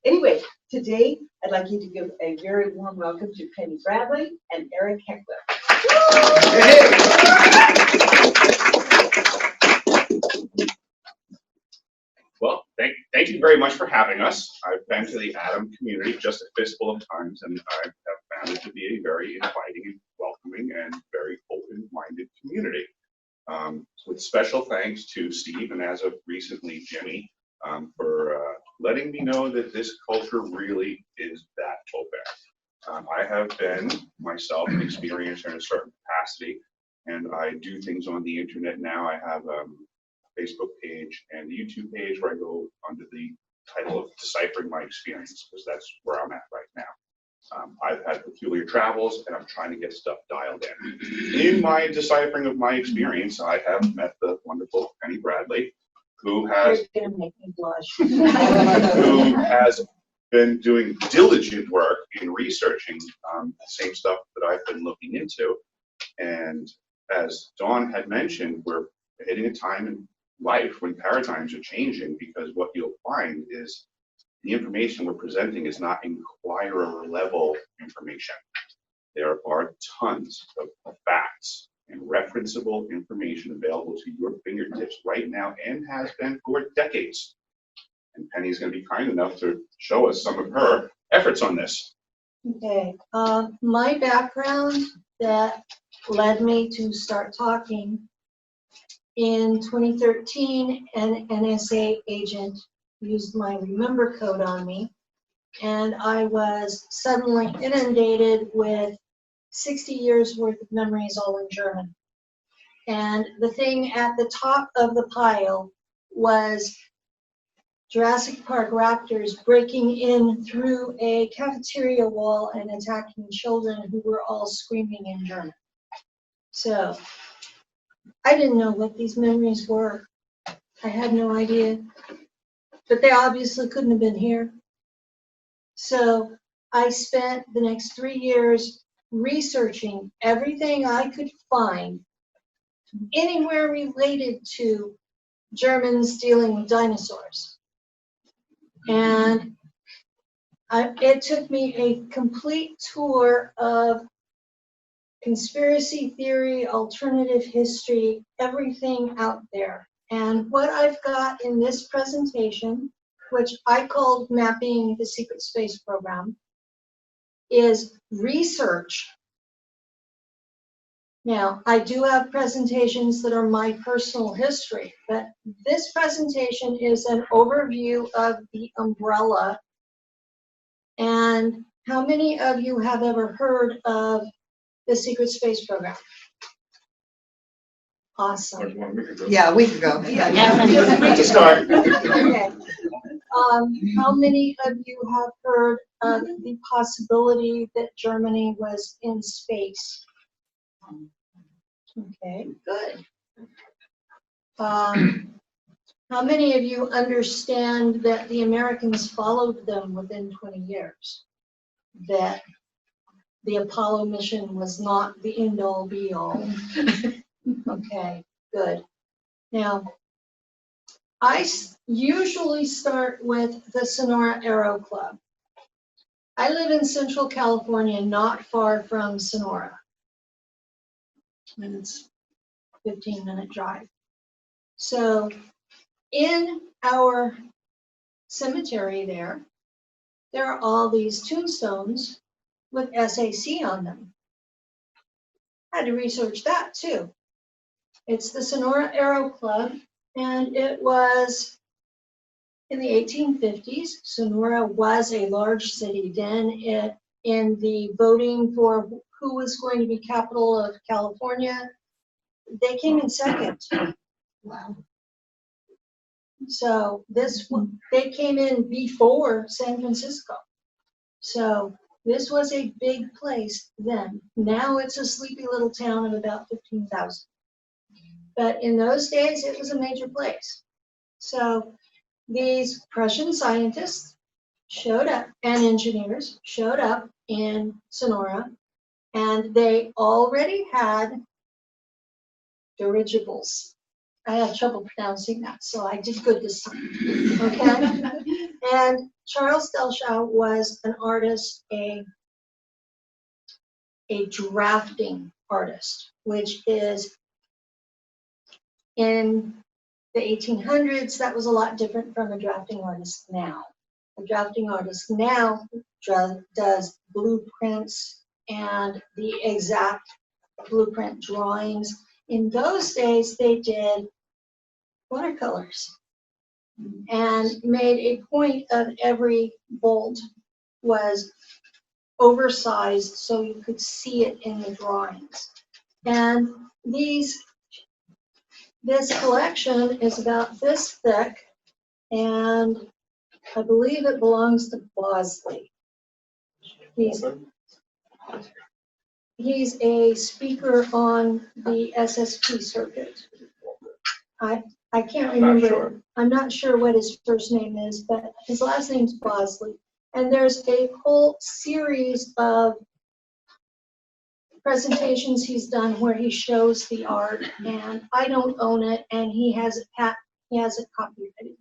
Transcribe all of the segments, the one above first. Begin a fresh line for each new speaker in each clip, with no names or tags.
Anyway, today I'd like you to give a very warm welcome to Penny Bradley and Eric Heckler.
Well, thank you very much for having us. I've been to the Adam community just a fistful of times, and I have found it to be a very inviting and welcoming and very open-minded community. With special thanks to Steve and as of recently Jimmy for letting me know that this culture really is that open. I have been myself an experiencer in a certain capacity, and I do things on the internet now. I have Facebook page and the YouTube page where I go under the title of Deciphering My Experience, because that's where I'm at right now. I've had peculiar travels and I'm trying to get stuff dialed in. In my deciphering of my experience, I have met the wonderful Penny Bradley, who has,
You're gonna make me blush.
who has been doing diligent work in researching the same stuff that I've been looking into. And as Dawn had mentioned, we're hitting a time in life when paradigms are changing, because what you'll find is the information we're presenting is not inquirer level information. There are tons of facts and referenceable information available to your fingertips right now and has been for decades. And Penny's going to be kind enough to show us some of her efforts on this.
Okay, my background that led me to start talking: in 2013, an NSA agent used my Remember code on me, and I was suddenly inundated with 60 years worth of memories all in German. And the thing at the top of the pile was Jurassic Park raptors breaking in through a cafeteria wall and attacking children who were all screaming in German. So I didn't know what these memories were. I had no idea, but they obviously couldn't have been here. So I spent the next 3 years researching everything I could find anywhere related to Germans dealing with dinosaurs. And it took me a complete tour of conspiracy theory, alternative history, everything out there. And what I've got in this presentation, which I called Mapping the Secret Space Program, is research. Now, I do have presentations that are my personal history, but this presentation is an overview of the umbrella. And how many of you have ever heard of the Secret Space Program? Awesome.
Yeah, a week ago.
That's a start.
Okay. How many of you have heard of the possibility that Germany was in space? Okay, good. How many of you understand that the Americans followed them within 20 years? That the Apollo mission was not the end-all be-all? Okay, good. Now, I usually start with the Sonora Aero Club. I live in Central California, not far from Sonora. And it's a 15-minute drive. So in our cemetery there are all these tombstones with SAC on them. I had to research that too. It's the Sonora Aero Club, and it was in the 1850s. Sonora was a large city then. In the voting for who was going to be capital of California, they came in second. Wow. So they came in before San Francisco. So this was a big place then. Now it's a sleepy little town of about 15,000. But in those days, it was a major place. So these Prussian scientists showed up, and engineers showed up in Sonora, and they already had dirigibles. I had trouble pronouncing that, so I did good this time. Okay? And Charles Delshaw was an artist, a drafting artist, which is in the 1800s, that was a lot different from a drafting artist now. A drafting artist now does blueprints and the exact blueprint drawings. In those days, they did watercolors and made a point of every bolt was oversized so you could see it in the drawings. And this collection is about this thick, and I believe it belongs to Bosley. He's a speaker on the SSP circuit. I can't remember.
sure.
I'm not sure what his first name is, but his last name's Bosley. And there's a whole series of presentations he's done where he shows the art, and I don't own it, and he has it copyrighted,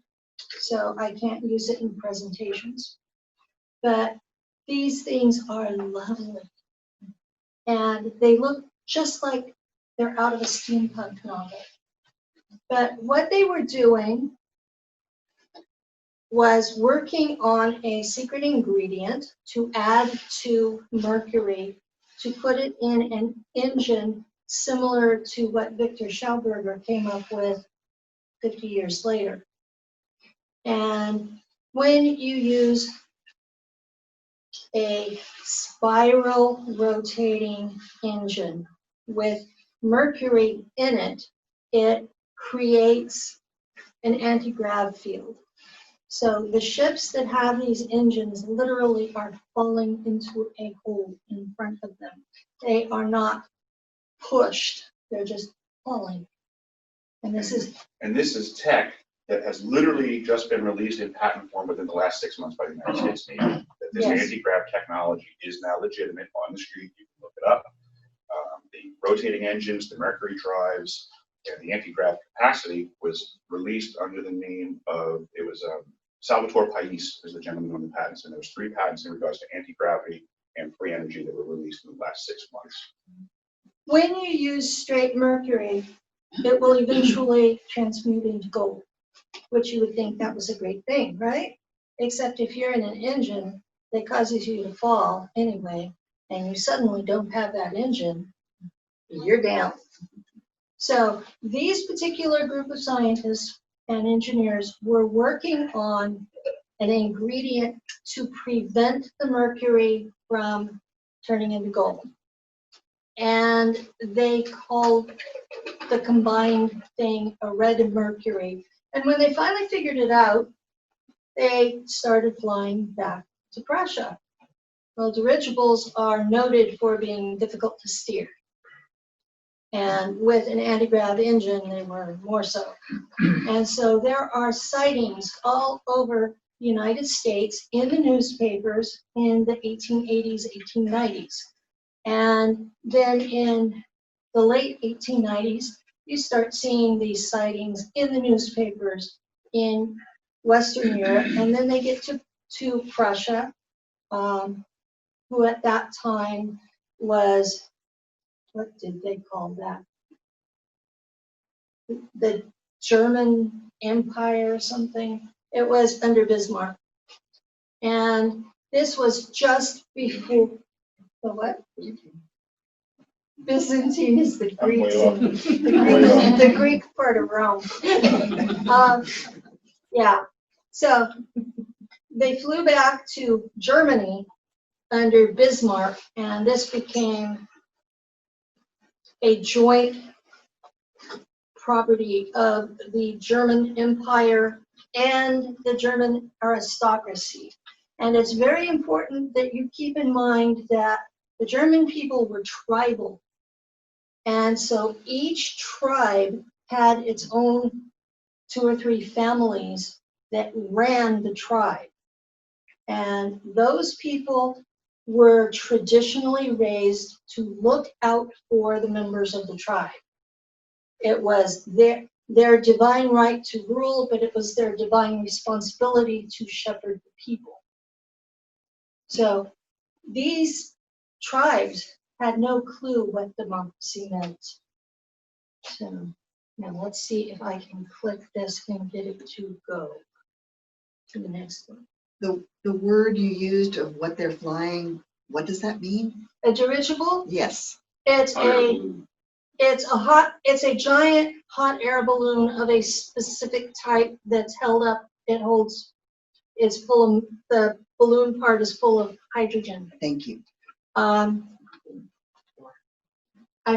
so I can't use it in presentations. But these things are lovely, and they look just like they're out of a steampunk novel. But what they were doing was working on a secret ingredient to add to mercury to put it in an engine similar to what Victor Schauberger came up with 50 years later. And when you use a spiral rotating engine with mercury in it, it creates an anti-grav field. So the ships that have these engines literally are falling into a hole in front of them. They are not pushed, they're just falling. And this is
tech that has literally just been released in patent form within the last 6 months by the United States Navy. That this
Yes.
anti-grav technology is now legitimate on the street. You can look it up. The rotating engines, the mercury drives, and the anti-grav capacity was released under the name of, Salvatore Pais is the gentleman on the patents, and there was 3 patents in regards to anti-gravity and free energy that were released in the last 6 months.
when you use straight mercury, it will eventually transmute into gold, which you would think that was a great thing, right? Except if you're in an engine that causes you to fall anyway, and you suddenly don't have that engine, you're down. So these particular group of scientists and engineers were working on an ingredient to prevent the mercury from turning into gold. And they called the combined thing a red mercury. And when they finally figured it out, they started flying back to Prussia. Well, dirigibles are noted for being difficult to steer. And with an anti-grav engine, they were more so. And so there are sightings all over the United States in the newspapers in the 1880s, 1890s. And then in the late 1890s, you start seeing these sightings in the newspapers in Western Europe. And then they get to Prussia, who at that time was, what did they call that? The German Empire or something. It was under Bismarck. And this was just before the what? Byzantine is the Greeks. The Greek part of Rome. Yeah. So they flew back to Germany under Bismarck, and this became a joint property of the German Empire and the German aristocracy. And it's very important that you keep in mind that the German people were tribal. And so each tribe had its own 2 or 3 families that ran the tribe. And those people were traditionally raised to look out for the members of the tribe. It was their divine right to rule, but it was their divine responsibility to shepherd the people. So these tribes had no clue what democracy meant. So now let's see if I can click this and get it to go to the next one.
The word you used of what they're flying, what does that mean?
A dirigible,
Yes.
it's
Hot air
a
balloon.
it's a giant hot air balloon of a specific type that's held up. It's full of, the balloon part is full of hydrogen.
Thank you.
I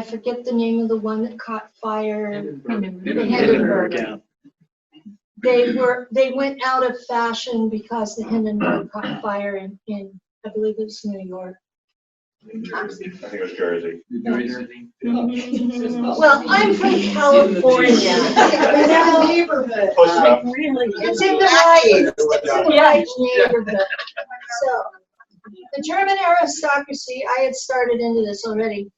forget the name of the one that caught fire.
Hindenburg. Yeah.
They went out of fashion because the Hindenburg caught fire in I believe it was New York.
Jersey. I think it was Jersey.
Well, I'm from California.
That neighborhood.
Close enough.
It's in the right neighborhood. So, the German aristocracy, I had started into this already.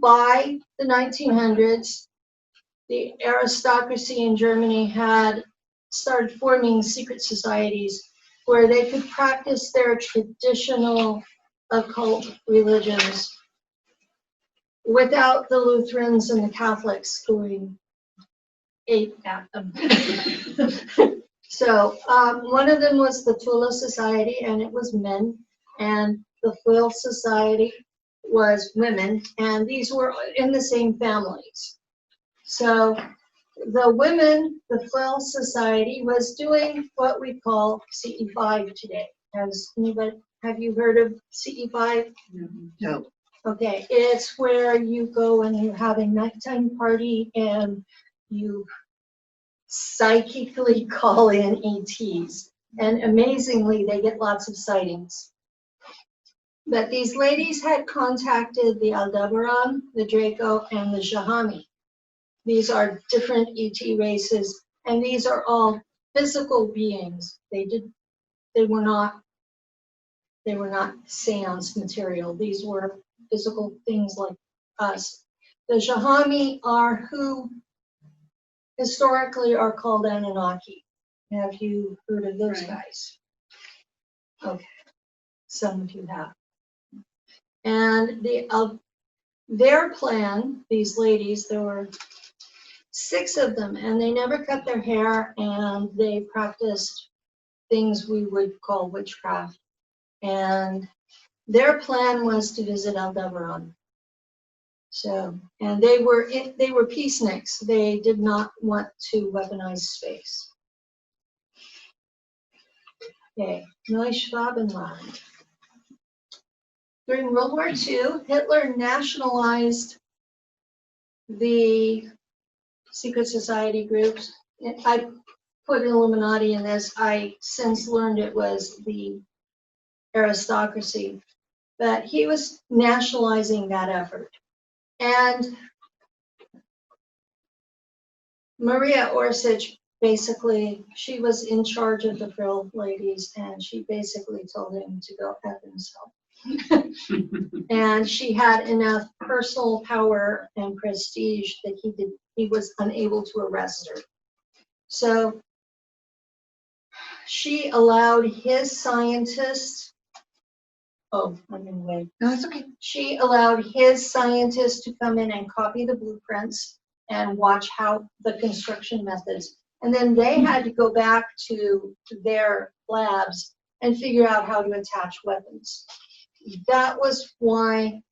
By the 1900s, the aristocracy in Germany had started forming secret societies where they could practice their traditional occult religions without the Lutherans and the Catholics going ape at them. So one of them was the Tula Society, and it was men, and the Quill Society was women, and these were in the same families. So the women, the Quill Society was doing what we call CE5 today. Have you heard of CE5?
No.
Okay, it's where you go and you have a nighttime party and you psychically call in ETs. And amazingly, they get lots of sightings. But these ladies had contacted the Aldebaran, the Draco, and the Jahami. These are different ET races, and these are all physical beings. They were not seance material. These were physical things like us. The Jahami are who historically are called Anunnaki. Have you heard of those guys? Okay, some of you have. And their plan, these ladies, there were 6 of them, and they never cut their hair, and they practiced things we would call witchcraft. And their plan was to visit Aldebaran. So, and they were peaceniks. They did not want to weaponize space. Okay, Neuschwabenland. During World War II, Hitler nationalized the secret society groups. I put Illuminati in this. I since learned it was the aristocracy, but he was nationalizing that effort. And Maria Orsic, basically, she was in charge of the Frill ladies, and she basically told him to go F himself. And she had enough personal power and prestige that he was unable to arrest her. So she allowed his scientists, I'm in the way.
No, it's okay.
She allowed his scientists to come in and copy the blueprints and watch how the construction methods. And then they had to go back to their labs and figure out how to attach weapons. That was why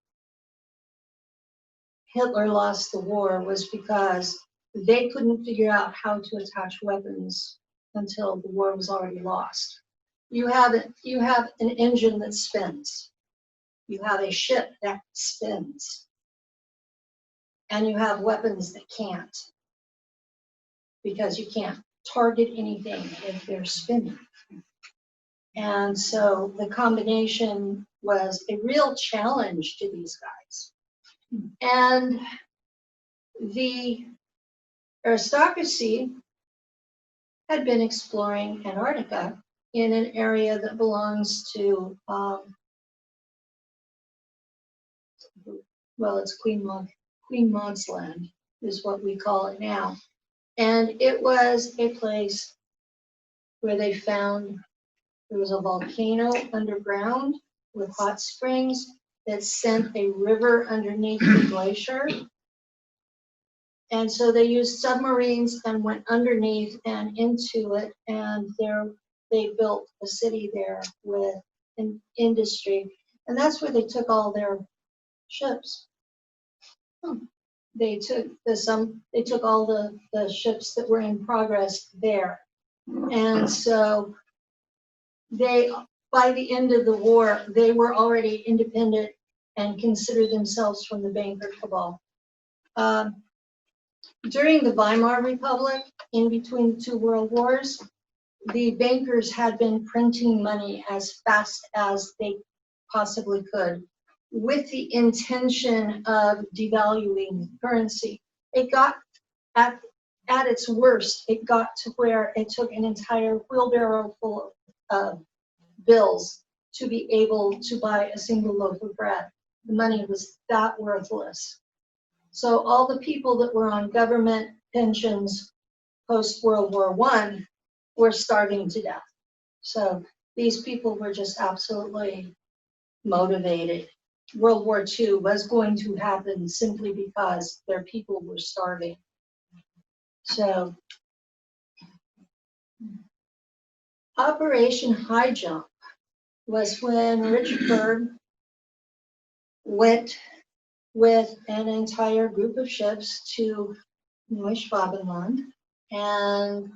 Hitler lost the war, was because they couldn't figure out how to attach weapons until the war was already lost. You have an engine that spins. You have a ship that spins. And you have weapons that can't. Because you can't target anything if they're spinning. And so the combination was a real challenge to these guys. And the aristocracy had been exploring Antarctica in an area that belongs to, it's Queen Maud's land. is what we call it now. And it was a place where they found there was a volcano underground with hot springs that sent a river underneath the glacier. And so they used submarines and went underneath and into it, and they built a city there with an industry. And that's where they took all their ships. They took all the ships that were in progress there. And so by the end of the war, they were already independent and considered themselves from the banker cabal. During the Weimar Republic, in between the two world wars, the bankers had been printing money as fast as they possibly could, with the intention of devaluing currency. It got at its worst, it got to where it took an entire wheelbarrow full of bills to be able to buy a single loaf of bread. The money was that worthless. So all the people that were on government pensions post-World War I were starving to death. So these people were just absolutely motivated. World War II was going to happen simply because their people were starving. So Operation High Jump was when Richard Byrd went with an entire group of ships to Neuschwabenland, and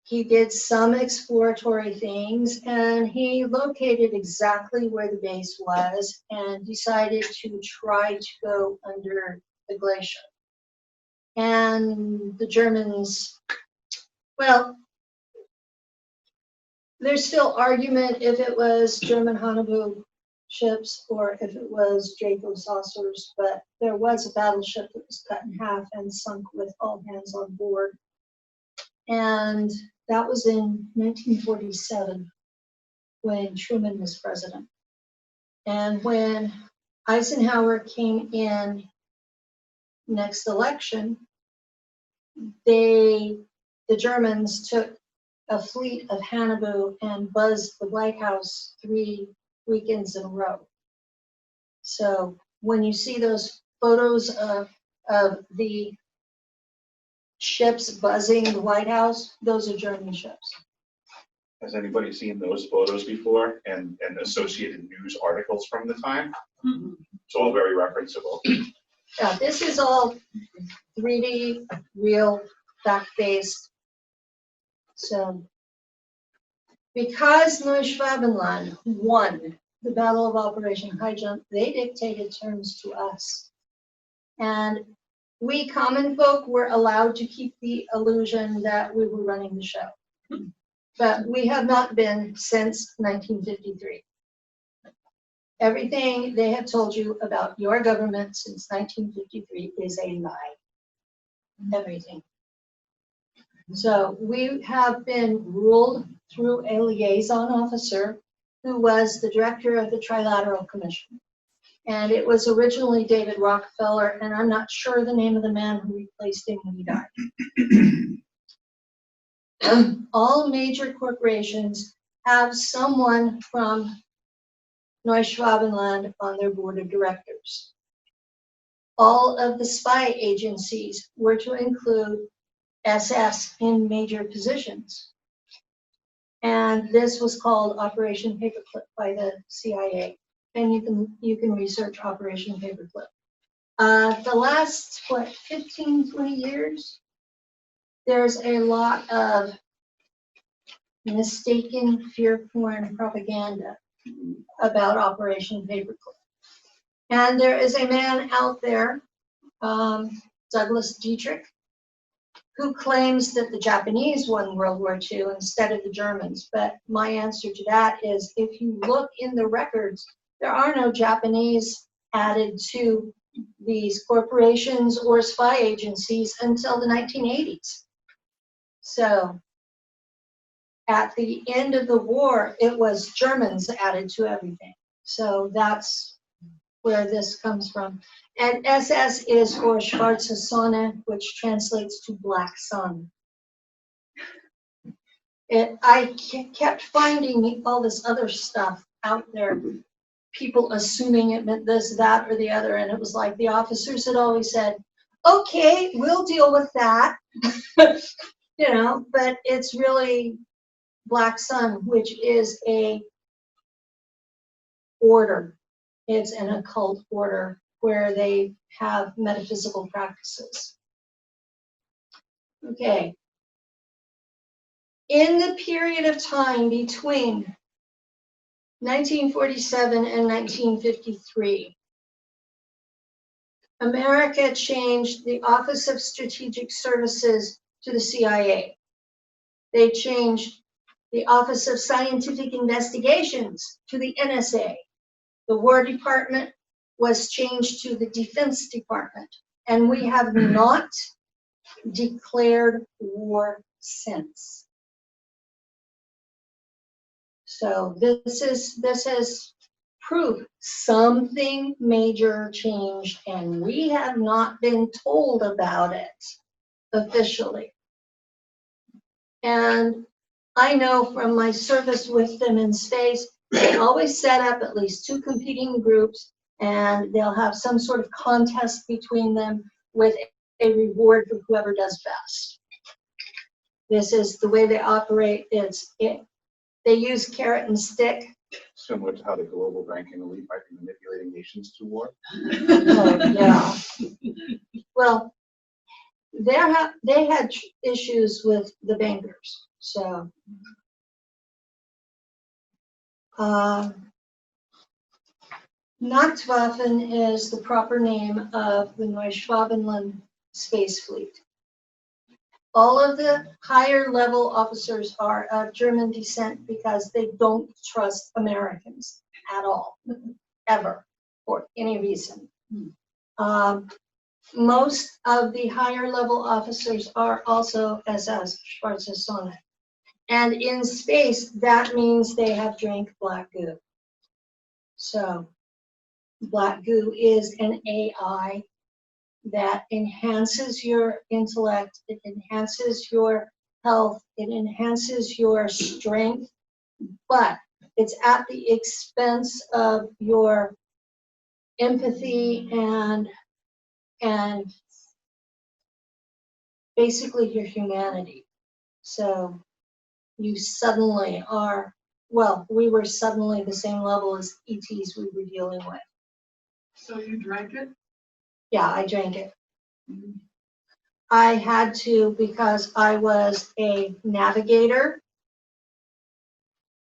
he did some exploratory things, and he located exactly where the base was and decided to try to go under the glacier. And the Germans, well, there's still argument if it was German Haunebu ships or if it was Draco saucers, but there was a battleship that was cut in half and sunk with all hands on board. And that was in 1947 when Truman was president. And when Eisenhower came in next election, the Germans took a fleet of Haunebu and buzzed the White House 3 weekends in a row. So when you see those photos of the ships buzzing the White House, those are German ships.
Has anybody seen those photos before and associated news articles from the time? It's all very referenceable.
Yeah, this is all 3D, real, fact-based. So, because Neuschwabenland won the Battle of Operation High Jump, they dictated terms to us. And we common folk were allowed to keep the illusion that we were running the show. But we have not been since 1953. Everything they have told you about your government since 1953 is a lie. Everything. So we have been ruled through a liaison officer who was the director of the Trilateral Commission. And it was originally David Rockefeller, and I'm not sure the name of the man who replaced him when he died. All major corporations have someone from Neuschwabenland on their board of directors. All of the spy agencies were to include SS in major positions. And this was called Operation Paperclip by the CIA. And you can research Operation Paperclip. The last, 15, 20 years, there's a lot of mistaken fear porn propaganda about Operation Paperclip. And there is a man out there, Douglas Dietrich, who claims that the Japanese won World War II instead of the Germans. But my answer to that is, if you look in the records, there are no Japanese added to these corporations or spy agencies until the 1980s. So at the end of the war, it was Germans added to everything. So that's where this comes from. And SS is for Schwarze Sonne, which translates to black sun. I kept finding all this other stuff out there, people assuming it meant this, that, or the other, and it was like the officers had always said, okay, we'll deal with that, you know, but it's really black sun, which is a order. It's an occult order where they have metaphysical practices. Okay. In the period of time between 1947 and 1953, America changed the Office of Strategic Services to the CIA. They changed the Office of Scientific Investigations to the NSA. The War Department was changed to the Defense Department, and we have not declared war since. So this is proof something major changed, and we have not been told about it officially. And I know from my service with them in space, they always set up at least 2 competing groups, and they'll have some sort of contest between them with a reward for whoever does best. This is the way they operate. They use carrot and stick.
Similar to how the global banking elite might be manipulating nations to war.
Oh, yeah. Well, they had issues with the bankers. So, Nachtwaffen is the proper name of the Neuschwabenland space fleet. All of the higher level officers are of German descent because they don't trust Americans at all, ever, for any reason. Most of the higher level officers are also SS, Schwarze Sonne. And in space, that means they have drank black goo. So black goo is an AI that enhances your intellect, it enhances your health, it enhances your strength, but it's at the expense of your empathy and basically your humanity. So you suddenly are, well, we were suddenly the same level as ETs we were dealing with.
So you drank it?
Yeah, I drank it. I had to because I was a navigator,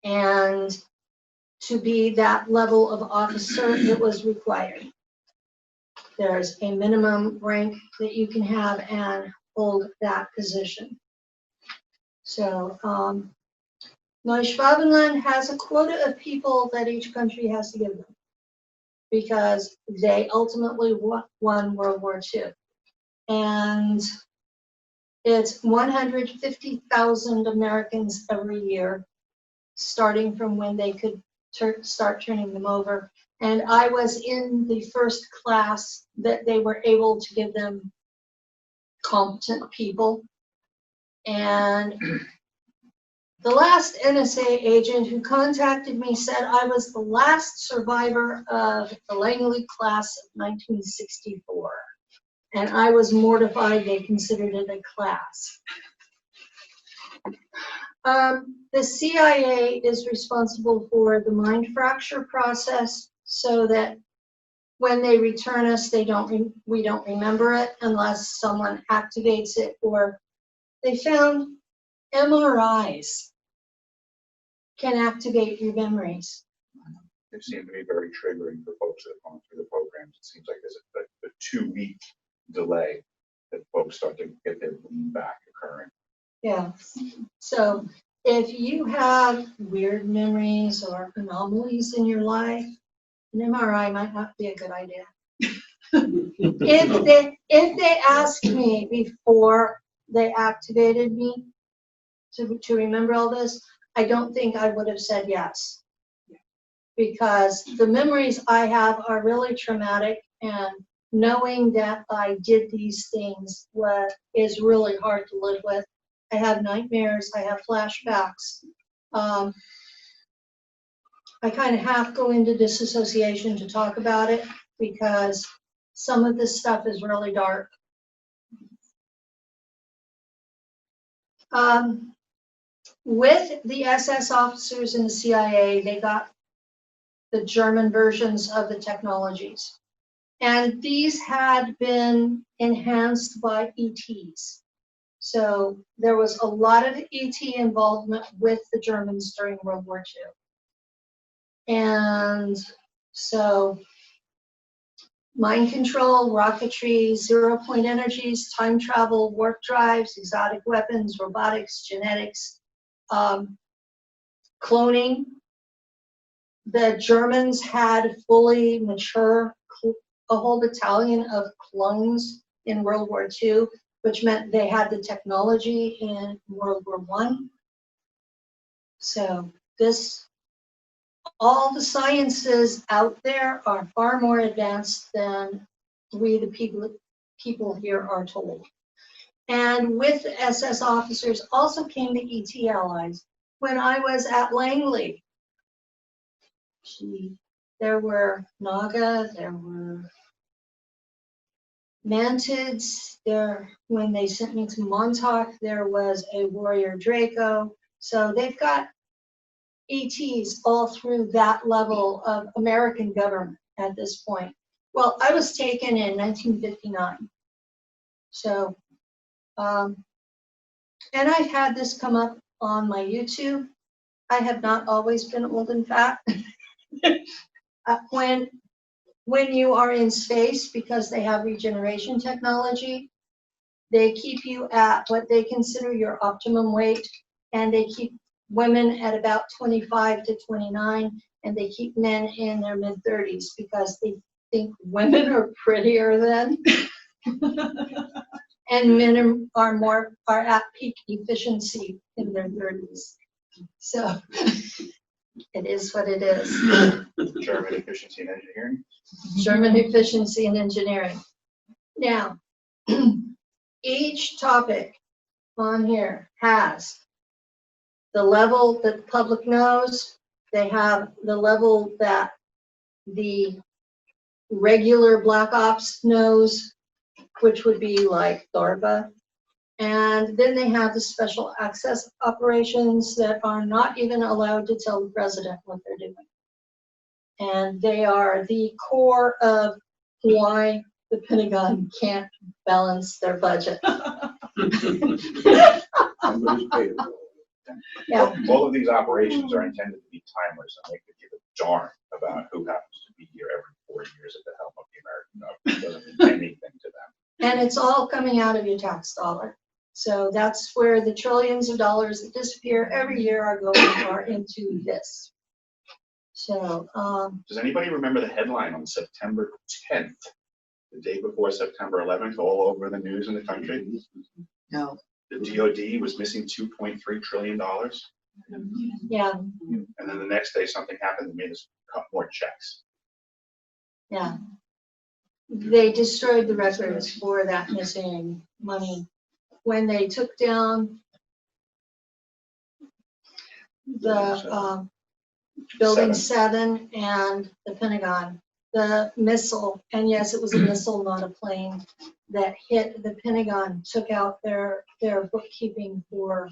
and to be that level of officer, it was required. There's a minimum rank that you can have and hold that position. So Neuschwabenland has a quota of people that each country has to give them, because they ultimately won World War II. And it's 150,000 Americans every year, starting from when they could start turning them over. And I was in the first class that they were able to give them competent people. And the last NSA agent who contacted me said I was the last survivor of the Langley class of 1964. And I was mortified they considered it a class. The CIA is responsible for the mind fracture process, so that when they return us, we don't remember it unless someone activates it, or they found MRIs can activate your memories.
It seemed to be very triggering for folks that have gone through the programs. It seems like there's a 2-week delay that folks start to get their bleed back occurring.
Yeah. So if you have weird memories or anomalies in your life, an MRI might not be a good idea. If they asked me before they activated me to remember all this, I don't think I would have said yes. because the memories I have are really traumatic, and knowing that I did these things is really hard to live with. I have nightmares, I have flashbacks. I kind of half go into disassociation to talk about it because some of this stuff is really dark. With the SS officers in the CIA, they got the German versions of the technologies. And these had been enhanced by ETs. So there was a lot of ET involvement with the Germans during World War II. And so mind control, rocketry, zero-point energies, time travel, warp drives, exotic weapons, robotics, genetics, cloning. The Germans had fully mature, a whole battalion of clones in World War II, which meant they had the technology in World War I. So all the sciences out there are far more advanced than we, the people here, are told. And with the SS officers also came the ET allies. When I was at Langley, there were Naga, there were Mantids, when they sent me to Montauk, there was a Warrior Draco. So they've got ETs all through that level of American government at this point. Well, I was taken in 1959. So, and I've had this come up on my YouTube. I have not always been old and fat. When you are in space, because they have regeneration technology, they keep you at what they consider your optimum weight, and they keep women at about 25 to 29, and they keep men in their mid-30s because they think women are prettier then. And men are at peak efficiency in their 30s. So it is what it is.
German efficiency and engineering.
German efficiency and engineering. Now, each topic on here has the level that the public knows. They have the level that the regular Black Ops knows, which would be like DARPA. And then they have the special access operations that are not even allowed to tell the president what they're doing. And they are the core of why the Pentagon can't balance their budget. Yeah.
All of these operations are intended to be timeless, and they could give a darn about who happens to be here every 4 years at the helm of the American government. It doesn't mean anything to them.
And it's all coming out of your tax dollar. So that's where the trillions of dollars that disappear every year are into this. So,
Does anybody remember the headline on September 10th, the day before September 11th, all over the news in the country?
No.
The DOD was missing $2.3 trillion.
yeah,
And then the next day, something happened that made us cut more checks.
yeah. They destroyed the records for that missing money when they took down the Building 7 and the Pentagon. The missile, and yes, it was a missile, not a plane, that hit the Pentagon, took out their bookkeeping for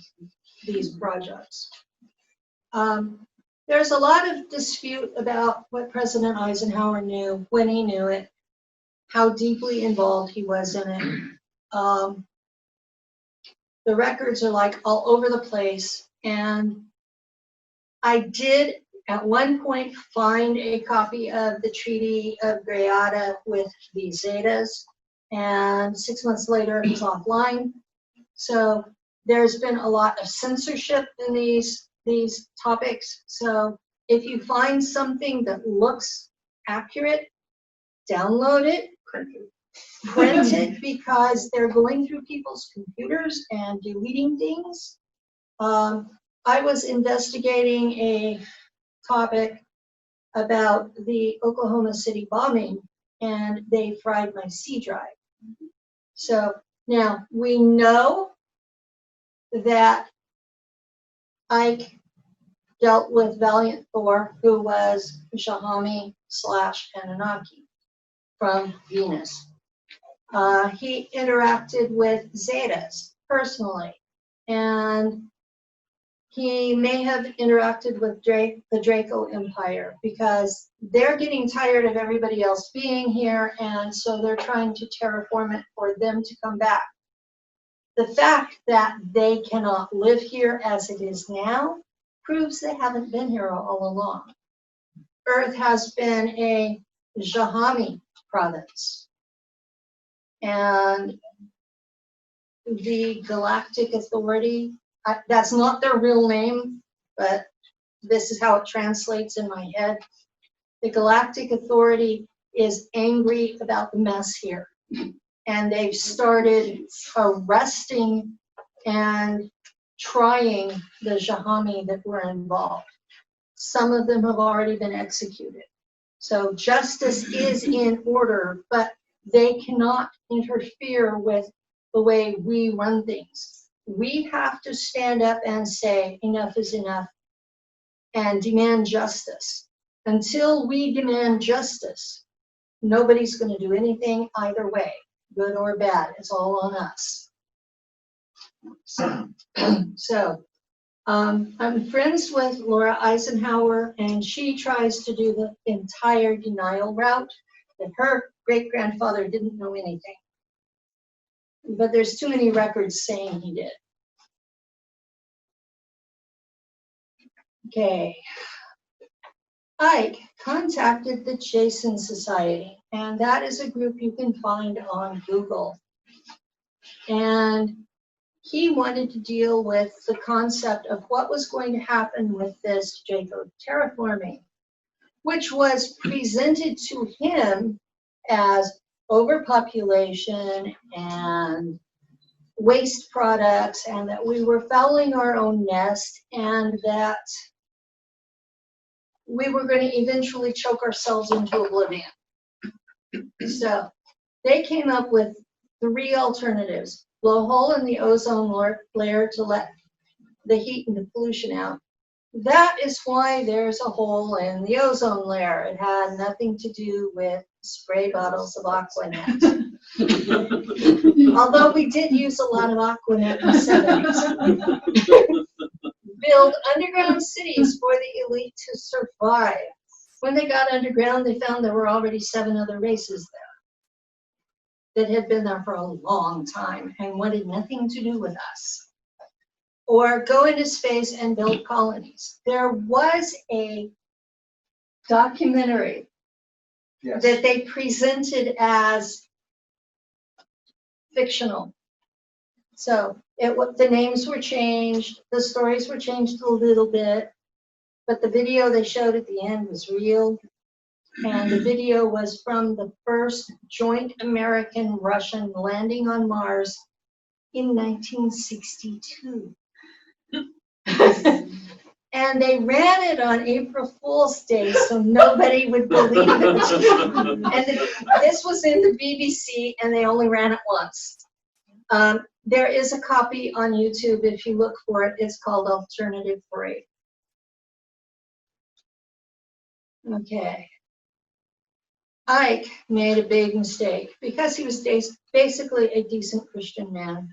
these projects. There's a lot of dispute about what President Eisenhower knew, when he knew it, how deeply involved he was in it. The records are like all over the place, and I did at one point find a copy of the Treaty of Greada with the Zetas, and 6 months later it was offline. So there's been a lot of censorship in these topics. So if you find something that looks accurate, download it, print it, because they're going through people's computers and deleting things. I was investigating a topic about the Oklahoma City bombing, and they fried my C drive. So now we know that Ike dealt with Valiant Thor, who was Shahami/Anunnaki from Venus. He interacted with Zetas personally, and he may have interacted with the Draco Empire because they're getting tired of everybody else being here, and so they're trying to terraform it for them to come back. The fact that they cannot live here as it is now proves they haven't been here all along. Earth has been a Jahami province. And the Galactic Authority, that's not their real name, but this is how it translates in my head. The Galactic Authority is angry about the mess here. And they've started arresting and trying the Jahami that were involved. Some of them have already been executed. So justice is in order, but they cannot interfere with the way we run things. We have to stand up and say enough is enough and demand justice. Until we demand justice, nobody's going to do anything either way, good or bad. It's all on us. So I'm friends with Laura Eisenhower, and she tries to do the entire denial route, that her great-grandfather didn't know anything. But there's too many records saying he did. Okay. Ike contacted the Jason Society, and that is a group you can find on Google. And he wanted to deal with the concept of what was going to happen with this Draco terraforming, which was presented to him as overpopulation and waste products, and that we were fouling our own nest, and that we were going to eventually choke ourselves into oblivion. So they came up with 3 alternatives: blow a hole in the ozone layer to let the heat and the pollution out. That is why there's a hole in the ozone layer. It had nothing to do with spray bottles of Aquanet. Although we did use a lot of Aquanet in the 70s. Build underground cities for the elite to survive. When they got underground, they found there were already 7 other races there that had been there for a long time and wanted nothing to do with us. Or go into space and build colonies. There was a documentary that they presented as fictional. So the names were changed, the stories were changed a little bit, but the video they showed at the end was real. And the video was from the first joint American-Russian landing on Mars in 1962. And they ran it on April Fool's Day so nobody would believe it. And this was in the BBC, and they only ran it once. There is a copy on YouTube if you look for it. It's called Alternative Parade. Okay. Ike made a big mistake because he was basically a decent Christian man.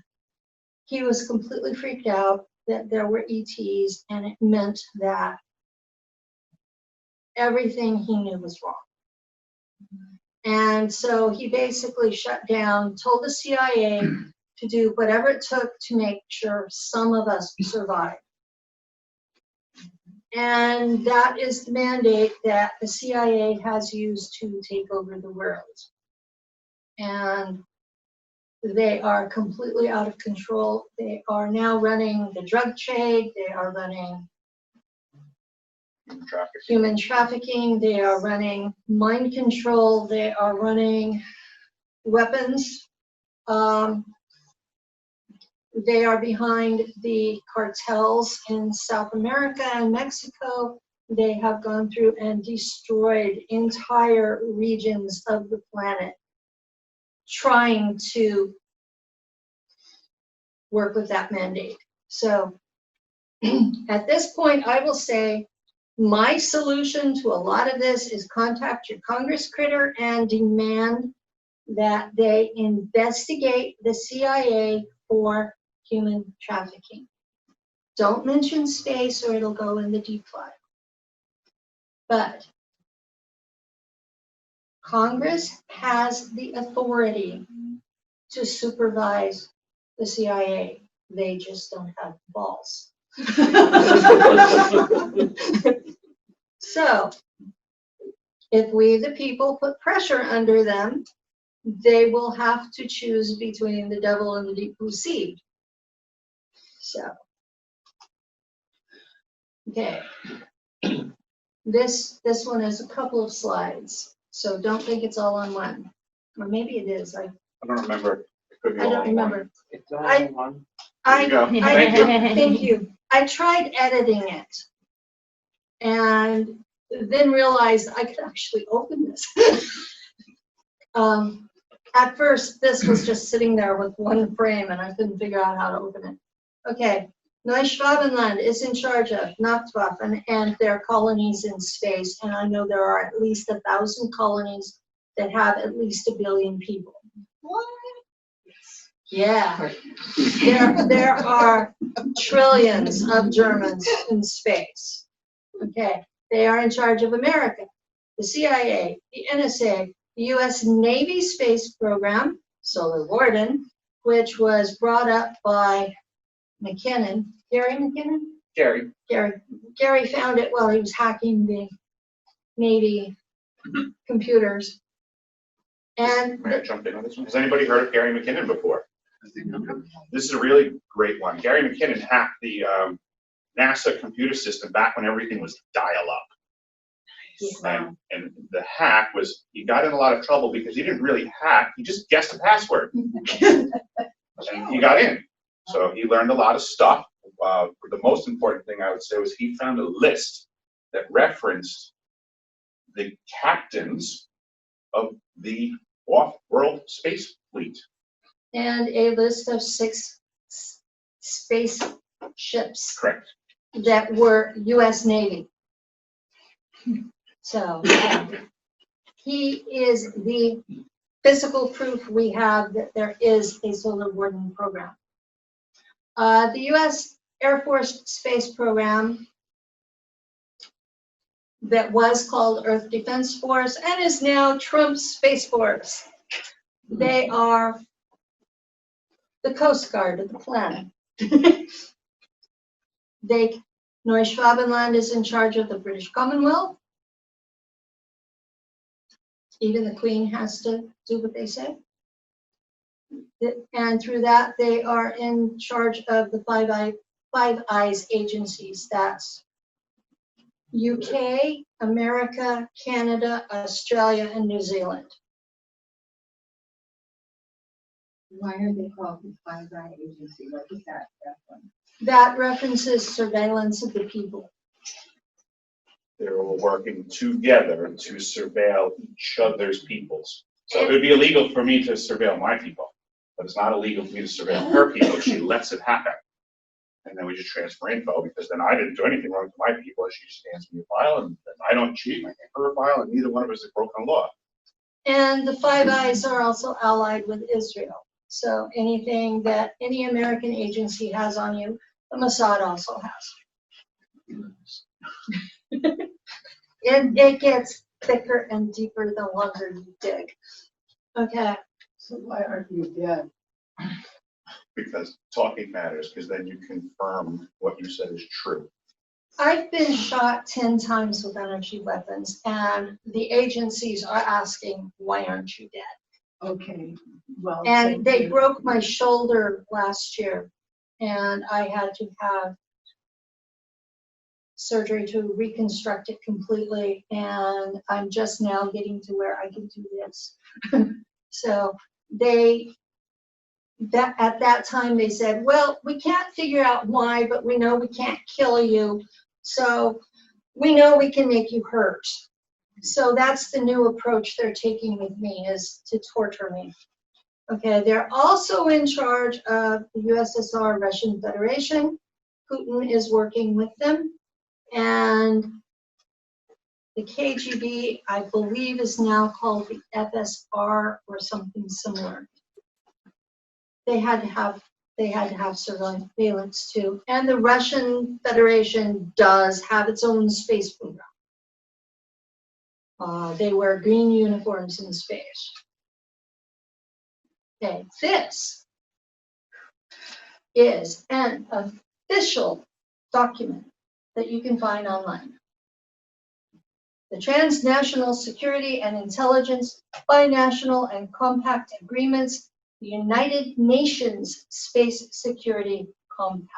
He was completely freaked out that there were ETs, and it meant that everything he knew was wrong. And so he basically shut down, told the CIA to do whatever it took to make sure some of us survived. And that is the mandate that the CIA has used to take over the world. And they are completely out of control. They are now running the drug trade. They are running human trafficking. They are running mind control. They are running weapons. They are behind the cartels in South America and Mexico. they have gone through and destroyed entire regions of the planet trying to work with that mandate. So at this point, I will say my solution to a lot of this is contact your Congress critter and demand that they investigate the CIA for human trafficking. Don't mention space or it'll go in the deep file. But Congress has the authority to supervise the CIA. They just don't have balls. So, if we, the people, put pressure under them, they will have to choose between the devil and the deep blue sea. So, okay. This one has a couple of slides, so don't think it's all on one. Or maybe it is. I
don't remember. It could be all
don't
in one.
remember.
It's all
I-
in one.
There you go. Thank you.
Thank you. I tried editing it and then realized I could actually open this. At first, this was just sitting there with one frame and I couldn't figure out how to open it. Okay, Neuschwabenland is in charge of Nachtwaffen and their colonies in space, and I know there are at least 1,000 colonies that have at least 1 billion people.
What?
Yeah, there are trillions of Germans in space. Okay, they are in charge of America, the CIA, the NSA, the U.S. Navy space program, Solar Warden, which was brought up by McKinnon. Gary McKinnon?
Gary.
Gary found it while he was hacking the Navy computers. And
May I jump in on this one? Has anybody heard of Gary McKinnon before? This is a really great one. Gary McKinnon hacked the NASA computer system back when everything was dial-up. And the hack was, he got in a lot of trouble because he didn't really hack, he just guessed the password. And he got in. So he learned a lot of stuff. The most important thing I would say was he found a list that referenced the captains of the off-world space fleet.
and a list of 6 space ships
Correct.
that were U.S. Navy. So he is the physical proof we have that there is a Solar Warden program. The U.S. Air Force Space Program that was called Earth Defense Force and is now Trump's Space Force. They are the Coast Guard of the planet. Neuschwabenland is in charge of the British Commonwealth. Even the Queen has to do what they say. And through that, they are in charge of the Five Eyes agencies. That's UK, America, Canada, Australia, and New Zealand.
Why are they called the Five Eye Agency? What is that?
That references surveillance of the people.
They're all working together to surveil each other's peoples. So it would be illegal for me to surveil my people, but it's not illegal for me to surveil her people if she lets it happen. And then we just transfer info, because then I didn't do anything wrong to my people, and she just hands me a file, and then I don't cheat, I hand her a file, and neither one of us has broken law.
And the Five Eyes are also allied with Israel. So anything that any American agency has on you, the Mossad also has. It gets thicker and deeper the longer you dig. Okay.
So why aren't you dead?
Because talking matters, because then you confirm what you said is true.
I've been shot 10 times with energy weapons, and the agencies are asking, why aren't you dead?
Okay, well.
And
thank
they
you.
broke my shoulder last year, and I had to have surgery to reconstruct it completely, and I'm just now getting to where I can do this. So at that time they said, well, we can't figure out why, but we know we can't kill you, so we know we can make you hurt. So that's the new approach they're taking with me, is to torture me. Okay, they're also in charge of the USSR Russian Federation. Putin is working with them. And the KGB, I believe, is now called the FSR or something similar. They had to have surveillance too. And the Russian Federation does have its own space program. They wear green uniforms in space. Okay, this is an official document that you can find online. The Transnational Security and Intelligence Binational and Compact Agreements, the United Nations Space Security Compact.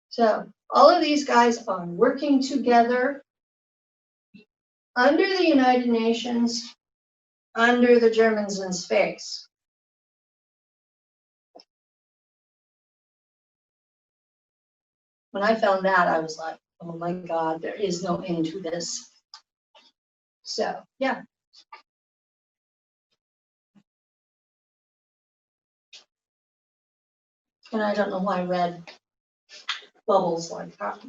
So all of these guys are working together under the United Nations, under the Germans in space. When I found that, I was like, oh my God, there is no end to this. So, yeah. And I don't know why red bubbles like that.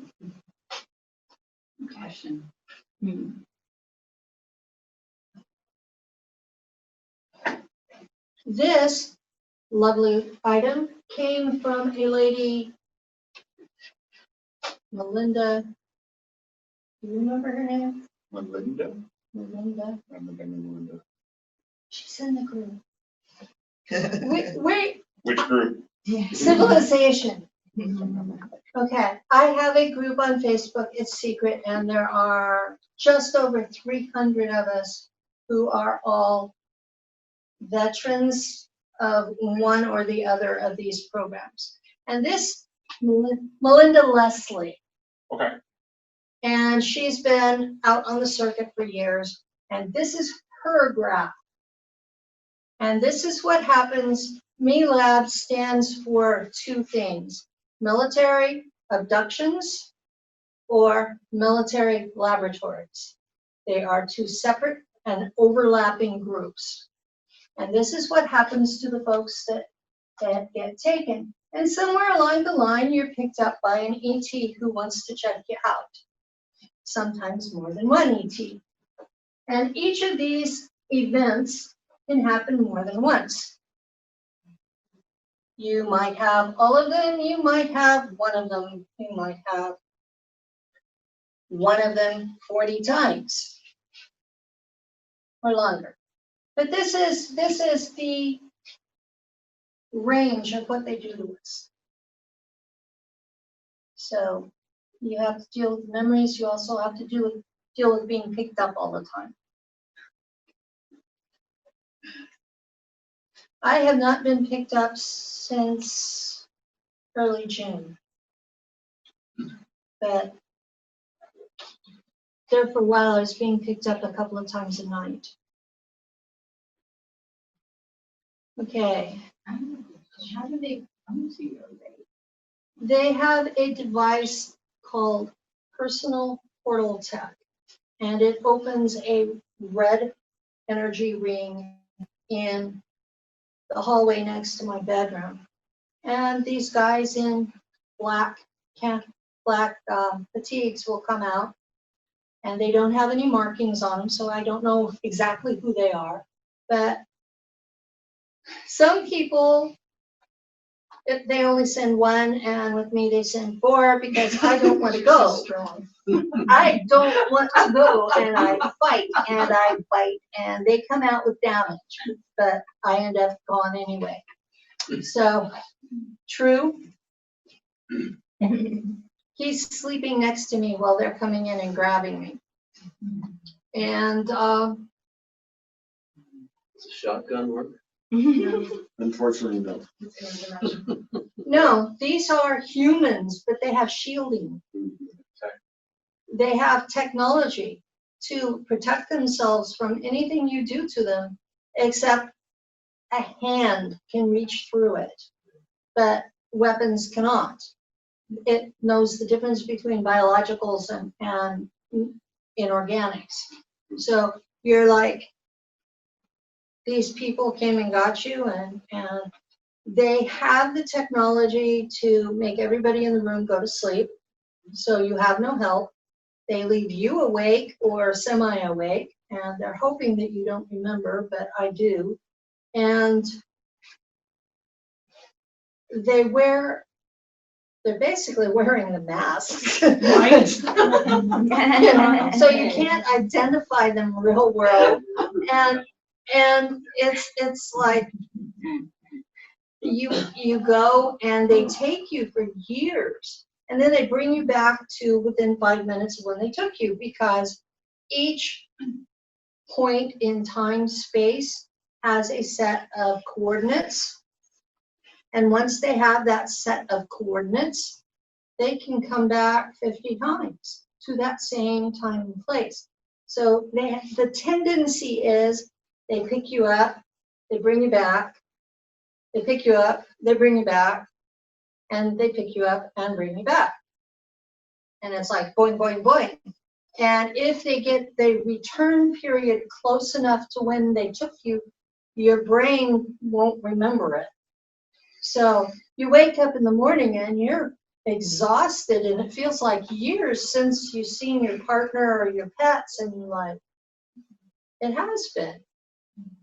Question.
This lovely item came from a lady, Melinda. Do you remember her name?
Melinda?
Melinda.
Melinda.
She's in the group. Wait,
Which group?
civilization. Okay, I have a group on Facebook, it's secret, and there are just over 300 of us who are all veterans of one or the other of these programs. And this, Melinda Leslie,
Okay.
and she's been out on the circuit for years, and this is her graph. And this is what happens. MELAB stands for two things: military abductions or military laboratories. They are two separate and overlapping groups. And this is what happens to the folks that get taken. And somewhere along the line, you're picked up by an ET who wants to check you out. Sometimes more than one ET. And each of these events can happen more than once. You might have all of them, you might have one of them, you might have one of them 40 times or longer. But this is the range of what they do to us. So you have to deal with memories, you also have to deal with being picked up all the time. I have not been picked up since early June. But there for a while I was being picked up a couple of times a night. Okay.
How do they come to you?
They have a device called Personal Portal Tech, and it opens a red energy ring in the hallway next to my bedroom. And these guys in black fatigues will come out, and they don't have any markings on them, so I don't know exactly who they are. But some people, they only send one, and with me they send 4 because I don't want to go. I don't want to go, and I fight and I bite, and they come out with damage, but I end up gone anyway. So, true. He's sleeping next to me while they're coming in and grabbing me. And
Does a shotgun work? Unfortunately, no.
no, these are humans, but they have shielding. They have technology to protect themselves from anything you do to them, except a hand can reach through it, but weapons cannot. it knows the difference between biologicals and inorganics. So you're like, these people came and got you, and they have the technology to make everybody in the room go to sleep, so you have no help. They leave you awake or semi-awake, and they're hoping that you don't remember, but I do. And they're basically wearing the masks.
Right.
You know, so you can't identify them real world. And it's like you go and they take you for years, and then they bring you back to within 5 minutes of when they took you, because each point in time space has a set of coordinates. And once they have that set of coordinates, they can come back 50 times to that same time and place. So the tendency is they pick you up, they bring you back, they pick you up, they bring you back, and they pick you up and bring you back. And it's like boing, boing, boing. And if they get the return period close enough to when they took you, your brain won't remember it. So you wake up in the morning and you're exhausted, and it feels like years since you've seen your partner or your pets, and you're like, it has been.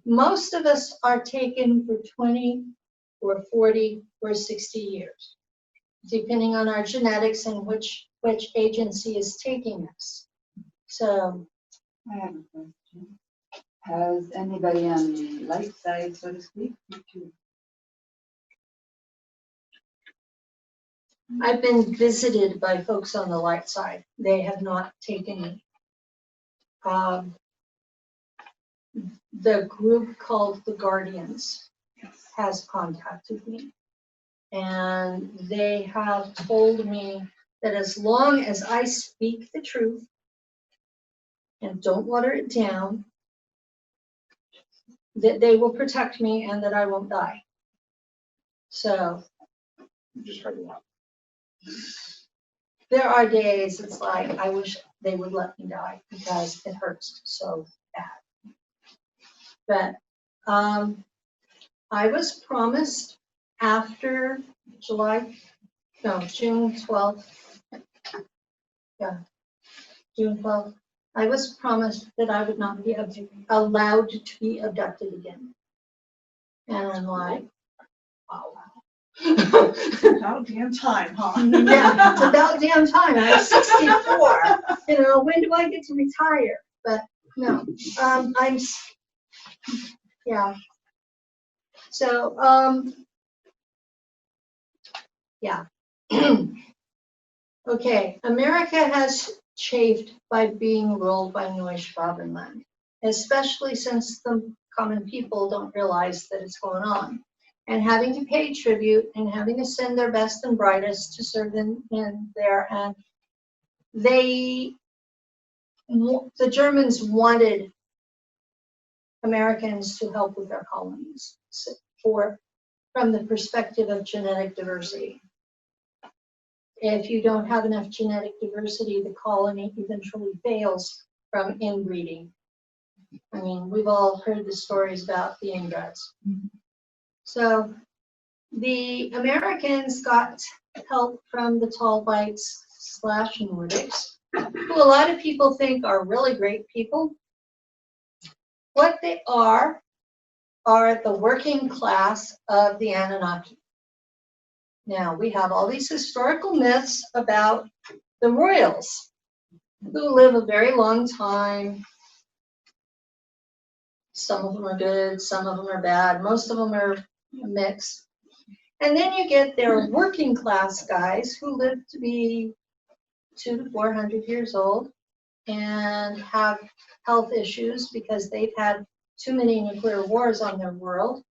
Most of us are taken for 20 or 40 or 60 years, depending on our genetics and which agency is taking us. So
I have a question. Has anybody on the light side, so to speak,
I've been visited by folks on the light side. They have not taken me. The group called the Guardians has contacted me, and they have told me that as long as I speak the truth and don't water it down, that they will protect me and that I won't die. So
You just heard a lot.
there are days it's like I wish they would let me die because it hurts so bad. But I was promised after June 12th. Yeah, June 12th. I was promised that I would not be allowed to be abducted again. And I'm like, oh, wow.
About damn time, huh?
Yeah, it's about damn time. I'm 64. You know, when do I get to retire? But no, yeah. So, yeah. Okay, America has chafed by being ruled by Neuschwabenland, especially since the common people don't realize that it's going on, and having to pay tribute and having to send their best and brightest to serve in there. And the Germans wanted Americans to help with their colonies from the perspective of genetic diversity. If you don't have enough genetic diversity, the colony eventually fails from inbreeding. I mean, we've all heard the stories about the inbreds. So the Americans got help from the Talbites/Nordics, who a lot of people think are really great people. What they are the working class of the Anunnaki. Now, we have all these historical myths about the royals who live a very long time. Some of them are good, some of them are bad, most of them are mixed. And then you get their working class guys who live to be 200 to 400 years old and have health issues because they've had too many nuclear wars on their world.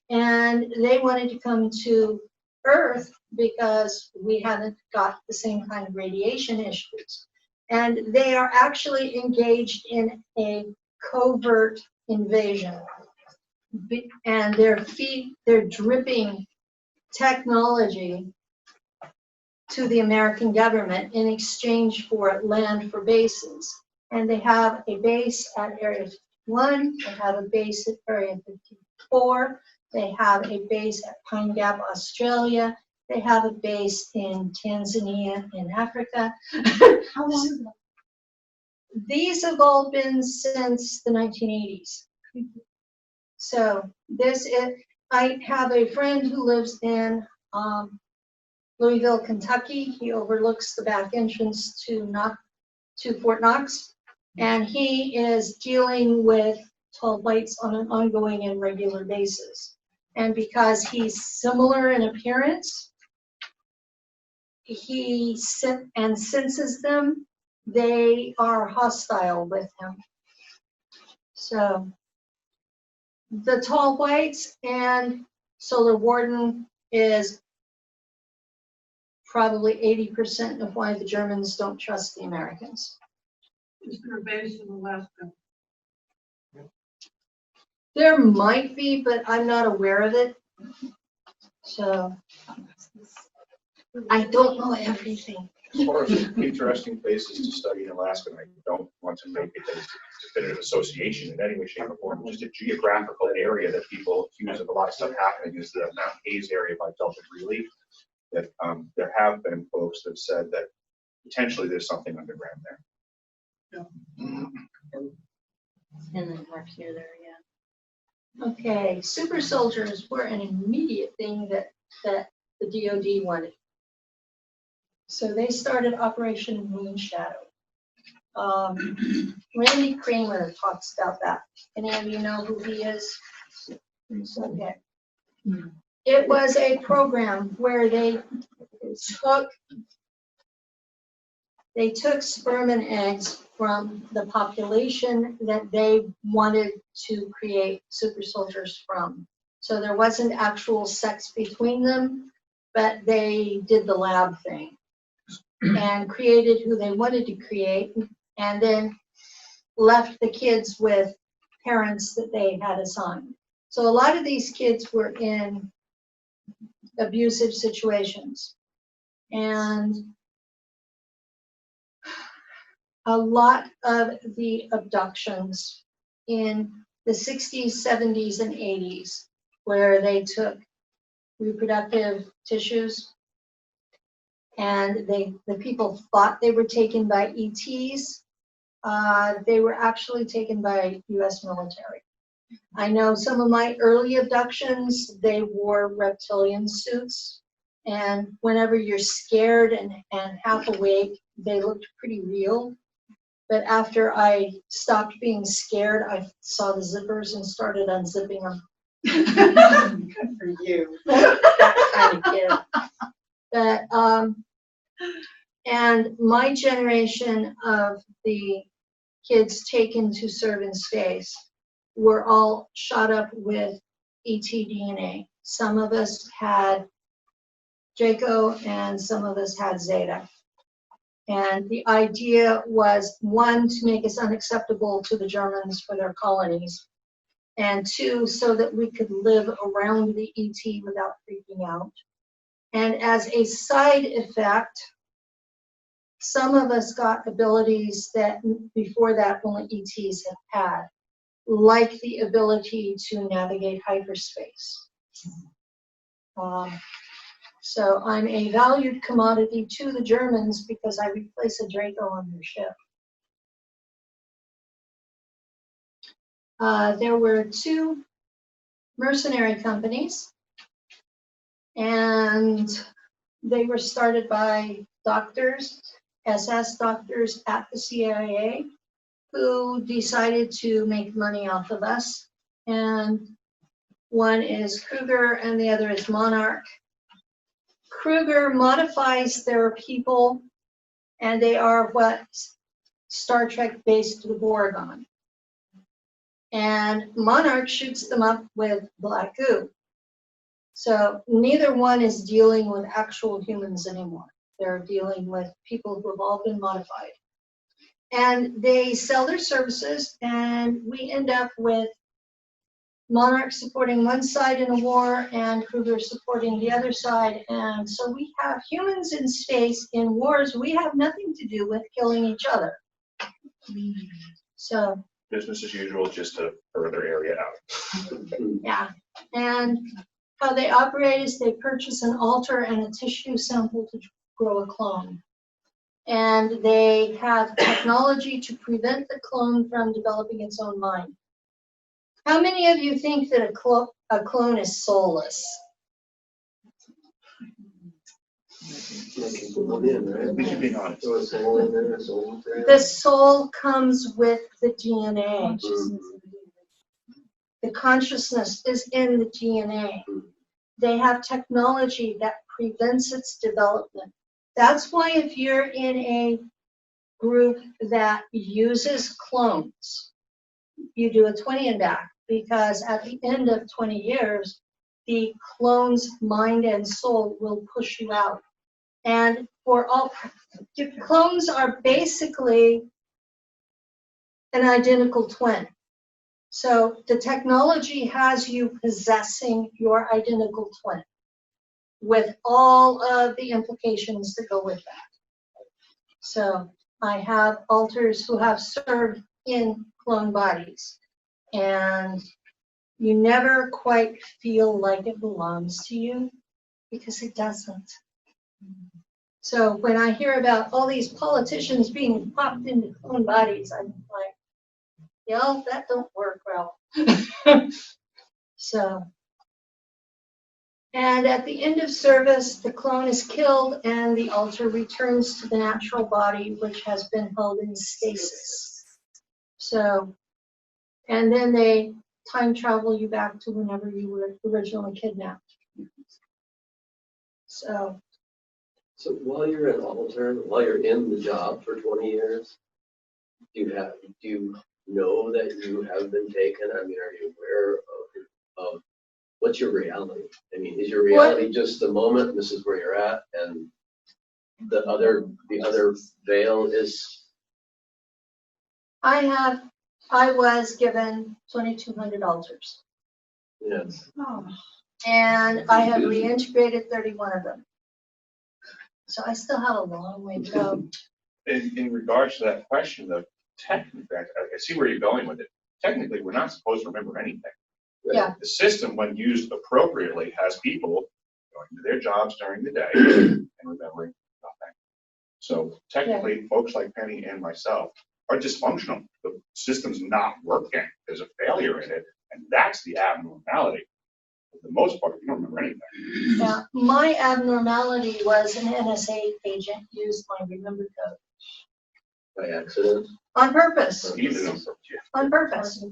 And they wanted to come to Earth because we haven't got the same kind of radiation issues. And they are actually engaged in a covert invasion. And they're dripping technology to the American government in exchange for land for bases. And they have a base at Area 51, they have a base at Area 54, they have a base at Pine Gap, Australia, they have a base in Tanzania in Africa.
How long ago?
These have all been since the 1980s. So this is, I have a friend who lives in Louisville, Kentucky. He overlooks the back entrance to Fort Knox. And he is dealing with tall whites on an ongoing and regular basis. And because he's similar in appearance, he senses them, they are hostile with him. So the tall whites and Solar Warden is probably 80% of why the Germans don't trust the Americans.
Is there a base in Alaska?
There might be, but I'm not aware of it. So I don't know everything.
As far as interesting places to study in Alaska, and I don't want to make it a definitive association in any way, shape, or form, just a geographical area that people accuse of a lot of stuff happening is the Mount Hayes area by Delta Greeley. That there have been folks that have said that potentially there's something underground there.
In the parks near there, yeah.
Okay, super soldiers were an immediate thing that the DoD wanted. So they started Operation Moonshadow. Randy Kramer talks about that. Any of you know who he is? Okay. It was a program where they took sperm and eggs from the population that they wanted to create super soldiers from. So there wasn't actual sex between them, but they did the lab thing and created who they wanted to create, and then left the kids with parents that they had assigned. So a lot of these kids were in abusive situations. And a lot of the abductions in the 60s, 70s, and 80s, where they took reproductive tissues and the people thought they were taken by ETs, they were actually taken by US military. I know some of my early abductions, they wore reptilian suits, and whenever you're scared and half awake, they looked pretty real. But after I stopped being scared, I saw the zippers and started unzipping them.
Good for you.
That kind of kid. But, and my generation of the kids taken to serve in space were all shot up with ET DNA. Some of us had Draco and some of us had Zeta. And the idea was, one, to make us unacceptable to the Germans for their colonies, and two, so that we could live around the ET without freaking out. And as a side effect, some of us got abilities that before that only ETs have had, like the ability to navigate hyperspace. So I'm a valued commodity to the Germans because I replace a Draco on their ship. There were 2 mercenary companies, and they were started by doctors, SS doctors at the CIA, who decided to make money off of us. And one is Kruger and the other is Monarch. Kruger modifies their people, and they are what Star Trek based the Borg on. And Monarch shoots them up with black goo. So neither one is dealing with actual humans anymore. They're dealing with people who have all been modified. And they sell their services, and we end up with Monarch supporting one side in a war and Kruger supporting the other side. And so we have humans in space in wars we have nothing to do with, killing each other. So,
Business as usual, just a further area out.
yeah. And how they operate is they purchase an alter and a tissue sample to grow a clone. And they have technology to prevent the clone from developing its own mind. How many of you think that a clone is soulless?
We should be honest.
The soul comes with the DNA. The consciousness is in the DNA. They have technology that prevents its development. That's why if you're in a group that uses clones, you do a 20 and back, because at the end of 20 years, the clone's mind and soul will push you out. And for all, clones are basically an identical twin. So the technology has you possessing your identical twin with all of the implications that go with that. So I have alters who have served in clone bodies, and you never quite feel like it belongs to you, because it doesn't. So when I hear about all these politicians being popped into clone bodies, I'm like, yeah, that don't work well. So, and at the end of service, the clone is killed and the alter returns to the natural body, which has been held in stasis. So, and then they time travel you back to whenever you were originally kidnapped. So
while you're in alter, while you're in the job for 20 years, do you know that you have been taken? I mean, are you aware of what's your reality? I mean, is your reality just the moment, this is where you're at, and the other veil is?
I was given 2,200 alters.
Yes.
Oh. And I have reintegrated 31 of them. So I still have a long way to go.
In regards to that question, though, technically, I see where you're going with it. Technically, we're not supposed to remember anything.
Yeah.
The system, when used appropriately, has people going to their jobs during the day and remembering nothing. So technically, folks like Penny and myself are dysfunctional. The system's not working. There's a failure in it, and that's the abnormality. For the most part, we don't remember anything.
Yeah, my abnormality was an NSA agent used my remember code.
By accident?
On purpose.
Even
On purpose.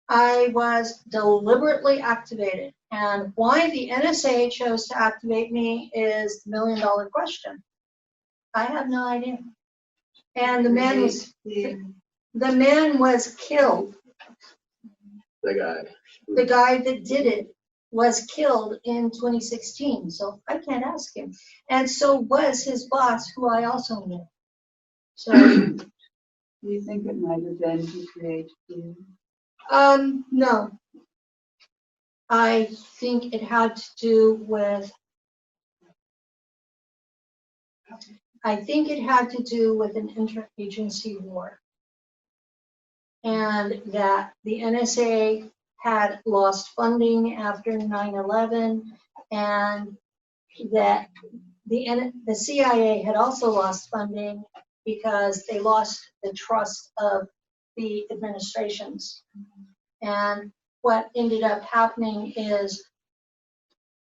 I was deliberately activated. And why the NSA chose to activate me is the $1,000,000 question. I have no idea. And the man was killed. The guy that did it was killed in 2016, so I can't ask him. And so was his boss, who I also knew. So,
Do you think it might have been to create fear?
no. I think it had to do with an interagency war. And that the NSA had lost funding after 9/11, and that the CIA had also lost funding because they lost the trust of the administrations. And what ended up happening is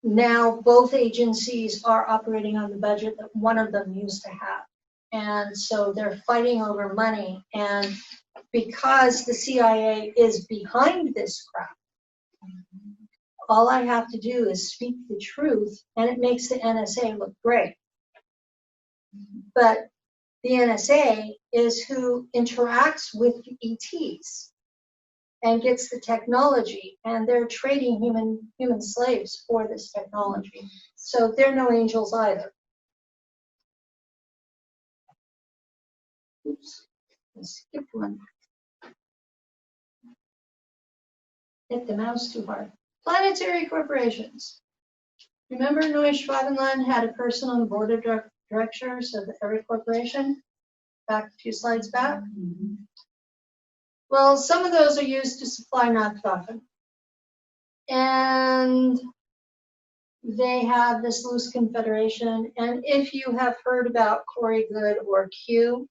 now both agencies are operating on the budget that one of them used to have. And so they're fighting over money. And because the CIA is behind this crap, all I have to do is speak the truth, and it makes the NSA look great. But the NSA is who interacts with ETs and gets the technology, and they're trading human slaves for this technology. So they're no angels either. Oops, I skipped one. hit the mouse too hard. Planetary corporations. Remember Neuschwabenland had a person on the board of directors of every corporation? Back a few slides back. Well, some of those are used to supply nonprofit. And they have this loose confederation. And if you have heard about Corey Good or Q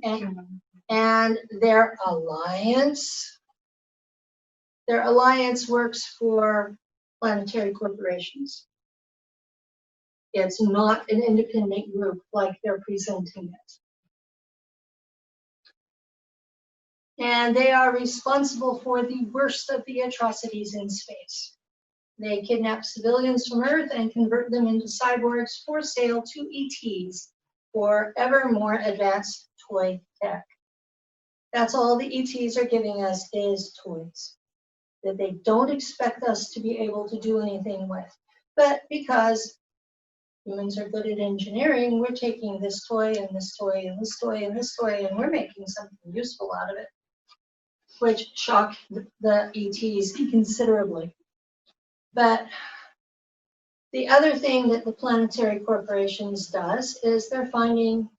and their alliance works for planetary corporations. It's not an independent group like they're presenting it. And they are responsible for the worst of the atrocities in space. They kidnap civilians from Earth and convert them into cyborgs for sale to ETs for ever more advanced toy tech. That's all the ETs are giving us is toys that they don't expect us to be able to do anything with. But because humans are good at engineering, we're taking this toy and this toy and this toy and this toy and we're making something useful out of it, which shocked the ETs considerably. But the other thing that the planetary corporations does is they're finding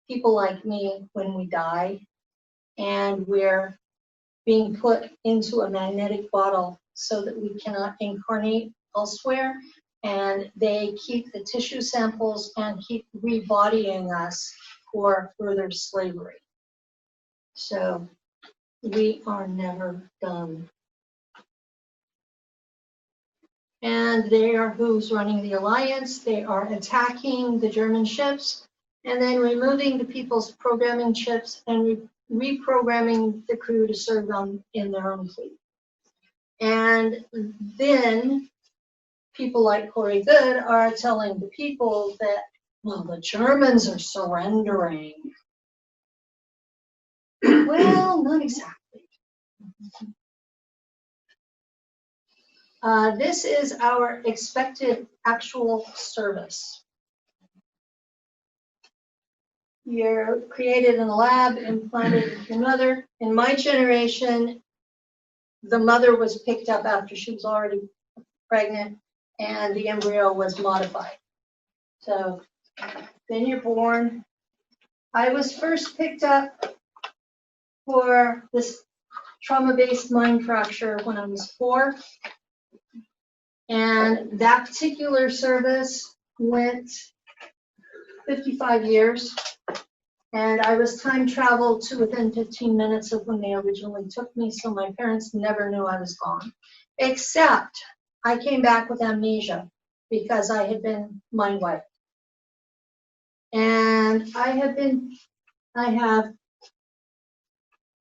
people like me when we die and we're being put into a magnetic bottle so that we cannot incarnate elsewhere. And they keep the tissue samples and keep rebodying us for further slavery. So we are never done. And they are who's running the alliance. They are attacking the German ships and then removing the people's programming chips and reprogramming the crew to serve them in their own fleet. And then people like Corey Good are telling the people that, well, the Germans are surrendering. Well, not exactly. This is our expected actual service. You're created in a lab, implanted with your mother. In my generation, the mother was picked up after she was already pregnant and the embryo was modified. So then you're born. I was first picked up for this trauma-based mind fracture when I was 4. And that particular service went 55 years. And I was time traveled to within 15 minutes of when they originally took me, so my parents never knew I was gone. Except I came back with amnesia because I had been mind wiped. And I have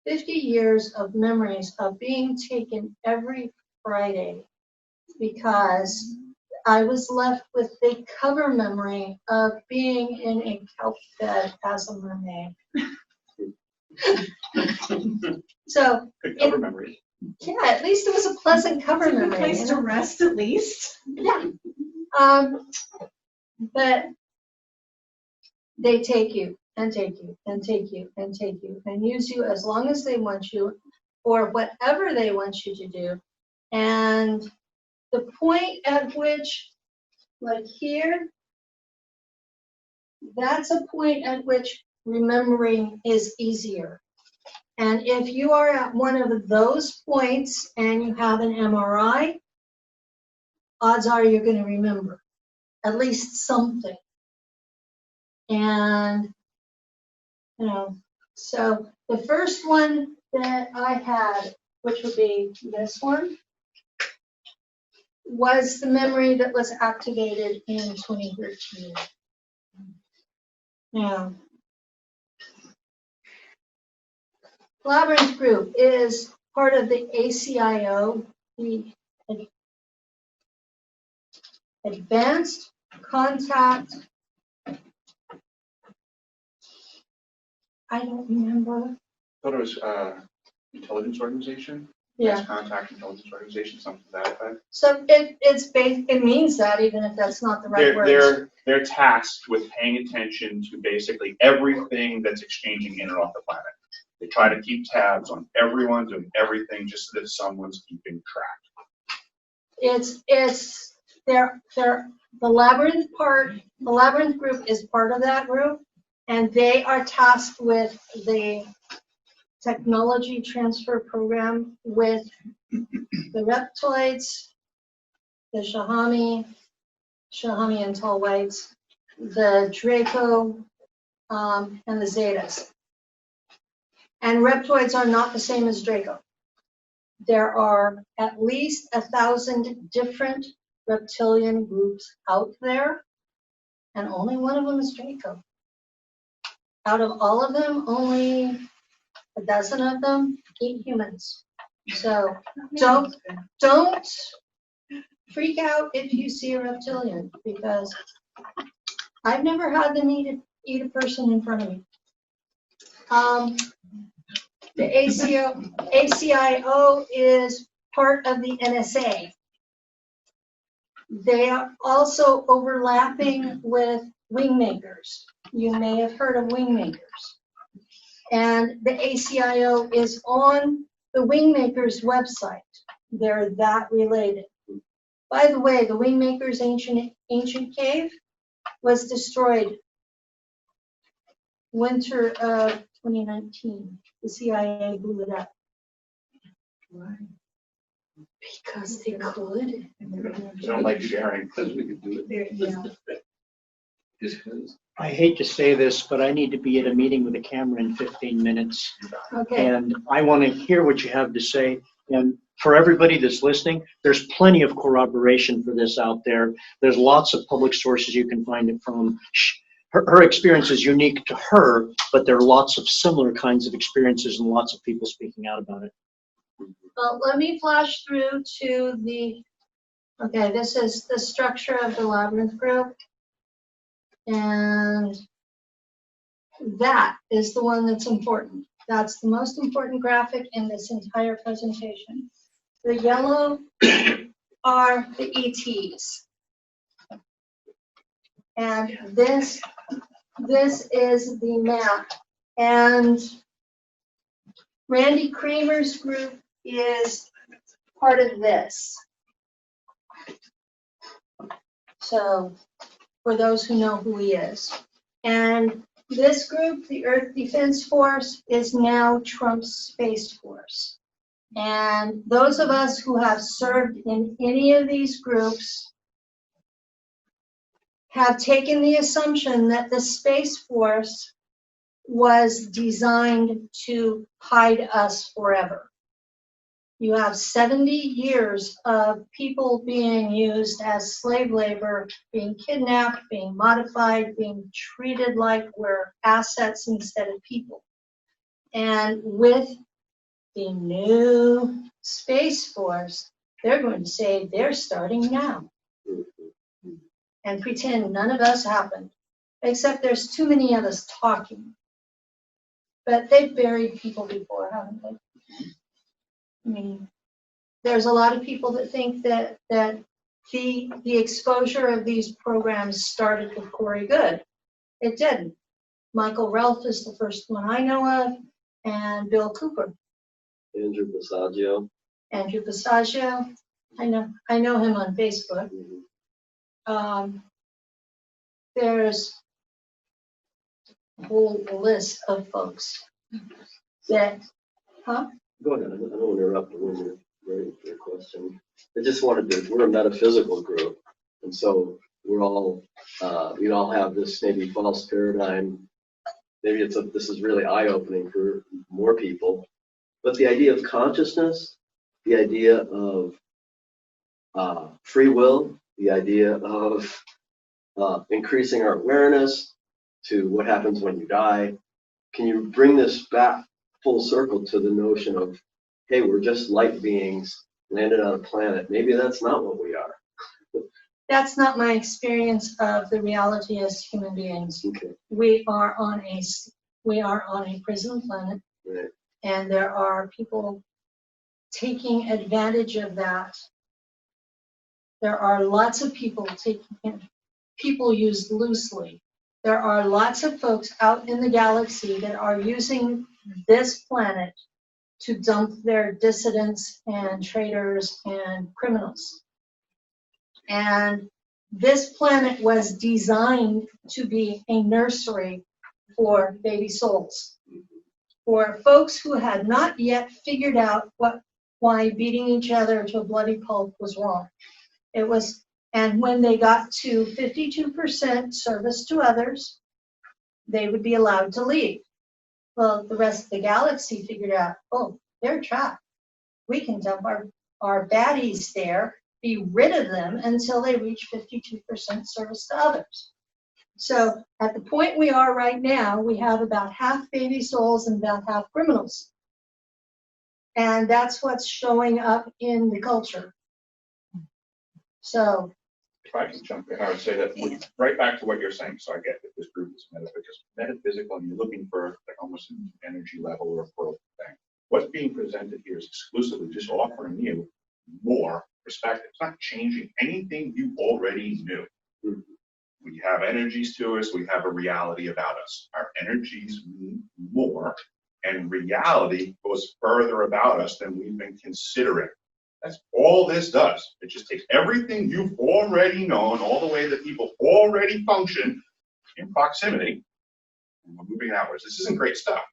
50 years of memories of being taken every Friday because I was left with the cover memory of being in a kelp bed as a mermaid. So,
Good cover memory.
yeah, at least it was a pleasant cover memory.
Place to rest at least.
Yeah. But they take you and take you and take you and take you and use you as long as they want you or whatever they want you to do. And the point at which, like here, that's a point at which remembering is easier. And if you are at one of those points and you have an MRI, odds are you're going to remember at least something. And, you know, so the first one that I had, which would be this one, was the memory that was activated in 2013. Now, Labyrinth Group is part of the ACIO, the Advanced Contact, I don't remember.
I thought it was intelligence organization.
Yeah.
Contact intelligence organization, something to that effect.
So it means that, even if that's not the right word.
They're tasked with paying attention to basically everything that's exchanging in and off the planet. They try to keep tabs on everyone doing everything just so that someone's keeping track.
The labyrinth group is part of that group, and they are tasked with the technology transfer program with the reptoids, the Shahami and tall whites, the Draco, and the Zetas. And reptoids are not the same as Draco. There are at least 1,000 different reptilian groups out there, and only one of them is Draco. Out of all of them, only a dozen of them eat humans. So don't freak out if you see a reptilian, because I've never had them eat a person in front of me. The ACIO is part of the NSA. They are also overlapping with Wingmakers. You may have heard of Wingmakers. And the ACIO is on the Wingmakers website. They're that related. By the way, the Wingmakers ancient cave was destroyed winter of 2019. The CIA blew it up.
Why?
Because they could.
They don't like sharing.
Because we could do it.
Yeah.
Just 'cause.
I hate to say this, but I need to be at a meeting with a camera in 15 minutes.
Okay.
And I want to hear what you have to say. And for everybody that's listening, there's plenty of corroboration for this out there. There's lots of public sources you can find it from. Her experience is unique to her, but there are lots of similar kinds of experiences and lots of people speaking out about it.
Well, let me flash through to the, okay, this is the structure of the labyrinth group. And that is the one that's important. That's the most important graphic in this entire presentation. The yellow are the ETs. And this is the map. And Randy Kramer's group is part of this. So, for those who know who he is. And this group, the Earth Defense Force, is now Trump's Space Force. And those of us who have served in any of these groups have taken the assumption that the Space Force was designed to hide us forever. You have 70 years of people being used as slave labor, being kidnapped, being modified, being treated like we're assets instead of people. And with the new Space Force, they're going to say they're starting now and pretend none of us happened, except there's too many of us talking. But they've buried people before, haven't they? I mean, there's a lot of people that think that the exposure of these programs started with Corey Good. It didn't. Michael Ralph is the first one I know of, and Bill Cooper.
Andrew Passaggio.
Andrew Passaggio. I know him on Facebook. There's a whole list of folks that,
Go ahead, I don't want to interrupt when you're ready for your question. I just wanted to, we're a metaphysical group, and so we're all, we all have this maybe false paradigm. Maybe this is really eye-opening for more people. But the idea of consciousness, the idea of free will, the idea of increasing our awareness to what happens when you die. Can you bring this back full circle to the notion of, hey, we're just light beings landed on a planet? Maybe that's not what we are.
that's not my experience of the reality as human beings.
Okay.
We are on a prison planet,
Right.
and there are people taking advantage of that. There are lots of people people used loosely. There are lots of folks out in the galaxy that are using this planet to dump their dissidents and traitors and criminals. And this planet was designed to be a nursery for baby souls, for folks who had not yet figured out why beating each other to a bloody pulp was wrong. It was, and when they got to 52% service to others, they would be allowed to leave. Well, the rest of the galaxy figured out, oh, they're trapped. We can dump our baddies there, be rid of them until they reach 52% service to others. So at the point we are right now, we have about half baby souls and about half criminals. And that's what's showing up in the culture. So.
If I can jump in, I would say that right back to what you're saying. So I get that this group is metaphysical and you're looking for like almost an energy level or a growth thing. What's being presented here is exclusively just offering you more perspective. It's not changing anything you already knew. We have energies to us. We have a reality about us. Our energies mean more, and reality goes further about us than we've been considering. That's all this does. It just takes everything you've already known, all the way that people already function in proximity, and we're moving outwards. This isn't great stuff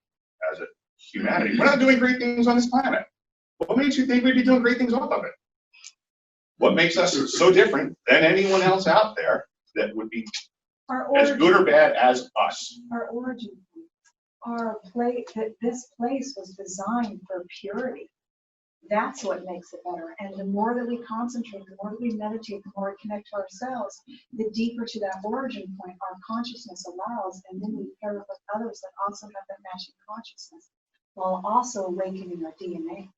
as a humanity. We're not doing great things on this planet. What makes you think we'd be doing great things off of it? What makes us so different than anyone else out there that would be as good or bad as us?
Our origin, this place was designed for purity. That's what makes it better. And the more that we concentrate, the more that we meditate, the more we connect to ourselves, the deeper to that origin point our consciousness allows, and then we pair it with others that also have that matching consciousness, while also awakening our DNA.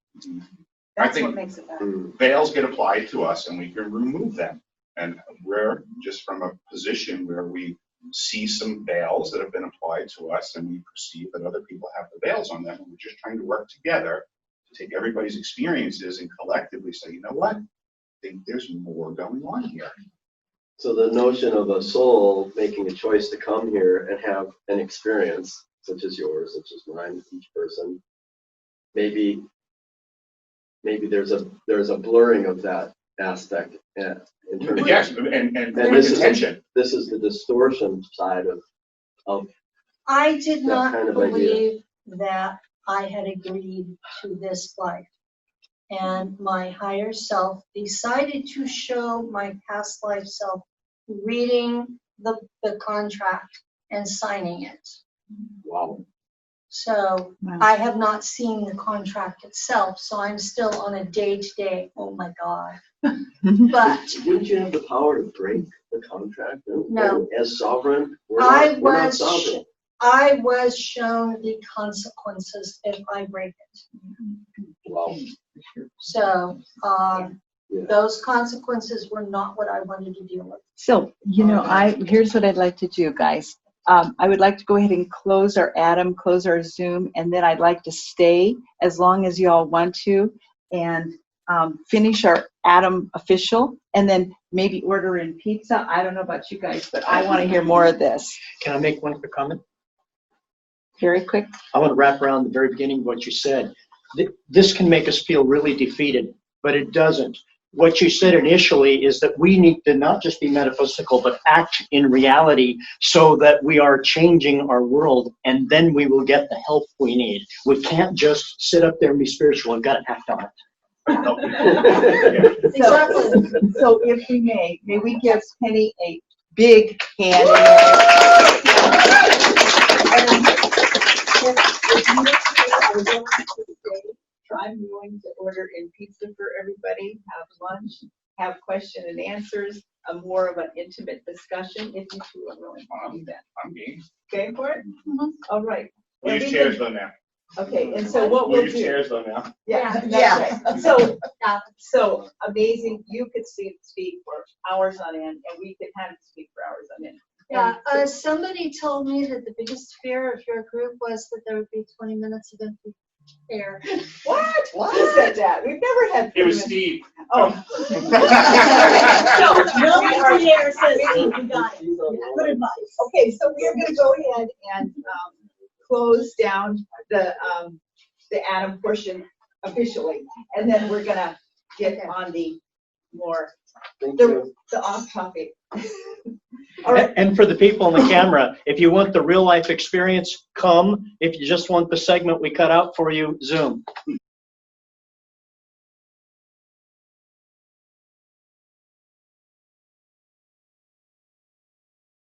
That's what makes it better.
Veils get applied to us and we can remove them. And we're just from a position where we see some veils that have been applied to us and we perceive that other people have the veils on them. And we're just trying to work together to take everybody's experiences and collectively say, you know what? I think there's more going on here.
So the notion of a soul making a choice to come here and have an experience, such as yours, such as mine, each person, maybe there's a blurring of that aspect in terms of,
yes, and
this
intention.
This is the distortion side of
I did
that
not
kind of
believe that I had agreed to this life. And my higher self decided to show my past life self reading the contract and signing it.
Wow.
So I have not seen the contract itself, so I'm still on a day-to-day, oh my God. But
Wouldn't you have the power to break the contract?
No.
As sovereign, we're not sovereign.
I was shown the consequences if I break it.
Wow.
So those consequences were not what I wanted to deal with.
So, here's what I'd like to do, guys. I would like to go ahead and close our Zoom, and then I'd like to stay as long as you all want to and finish our Adam official, and then maybe order in pizza. I don't know about you guys, but I want to hear more of this.
Can I make one quick comment?
Very quick.
I want to wrap around the very beginning of what you said. This can make us feel really defeated, but it doesn't. What you said initially is that we need to not just be metaphysical, but act in reality so that we are changing our world, and then we will get the help we need. We can't just sit up there and be spiritual. We've got to act on it.
So if we may we give Penny a big hand?
I'm going to order in pizza for everybody, have lunch, have question and answers, more of an intimate discussion, if you two are willing to do that.
I'm game.
Game for it? All right.
We'll use chairs though now.
Okay, and so what we'll
use
do.
chairs though now.
Yeah, that's right. So amazing, you could speak for hours on end, and we could have you speak for hours on end.
Yeah, somebody told me that the biggest fear of your group was that there would be 20 minutes of empty air.
What? Who said that? We've never had.
It was Steve.
Oh.
No empty air, says Steve. You got it. Good advice.
Okay, so we're going to go ahead and close down the Adam portion officially. And then we're gonna get on the more,
Thank you.
the off topic. All right.
And for the people on the camera, if you want the real life experience, come. If you just want the segment we cut out for you, Zoom.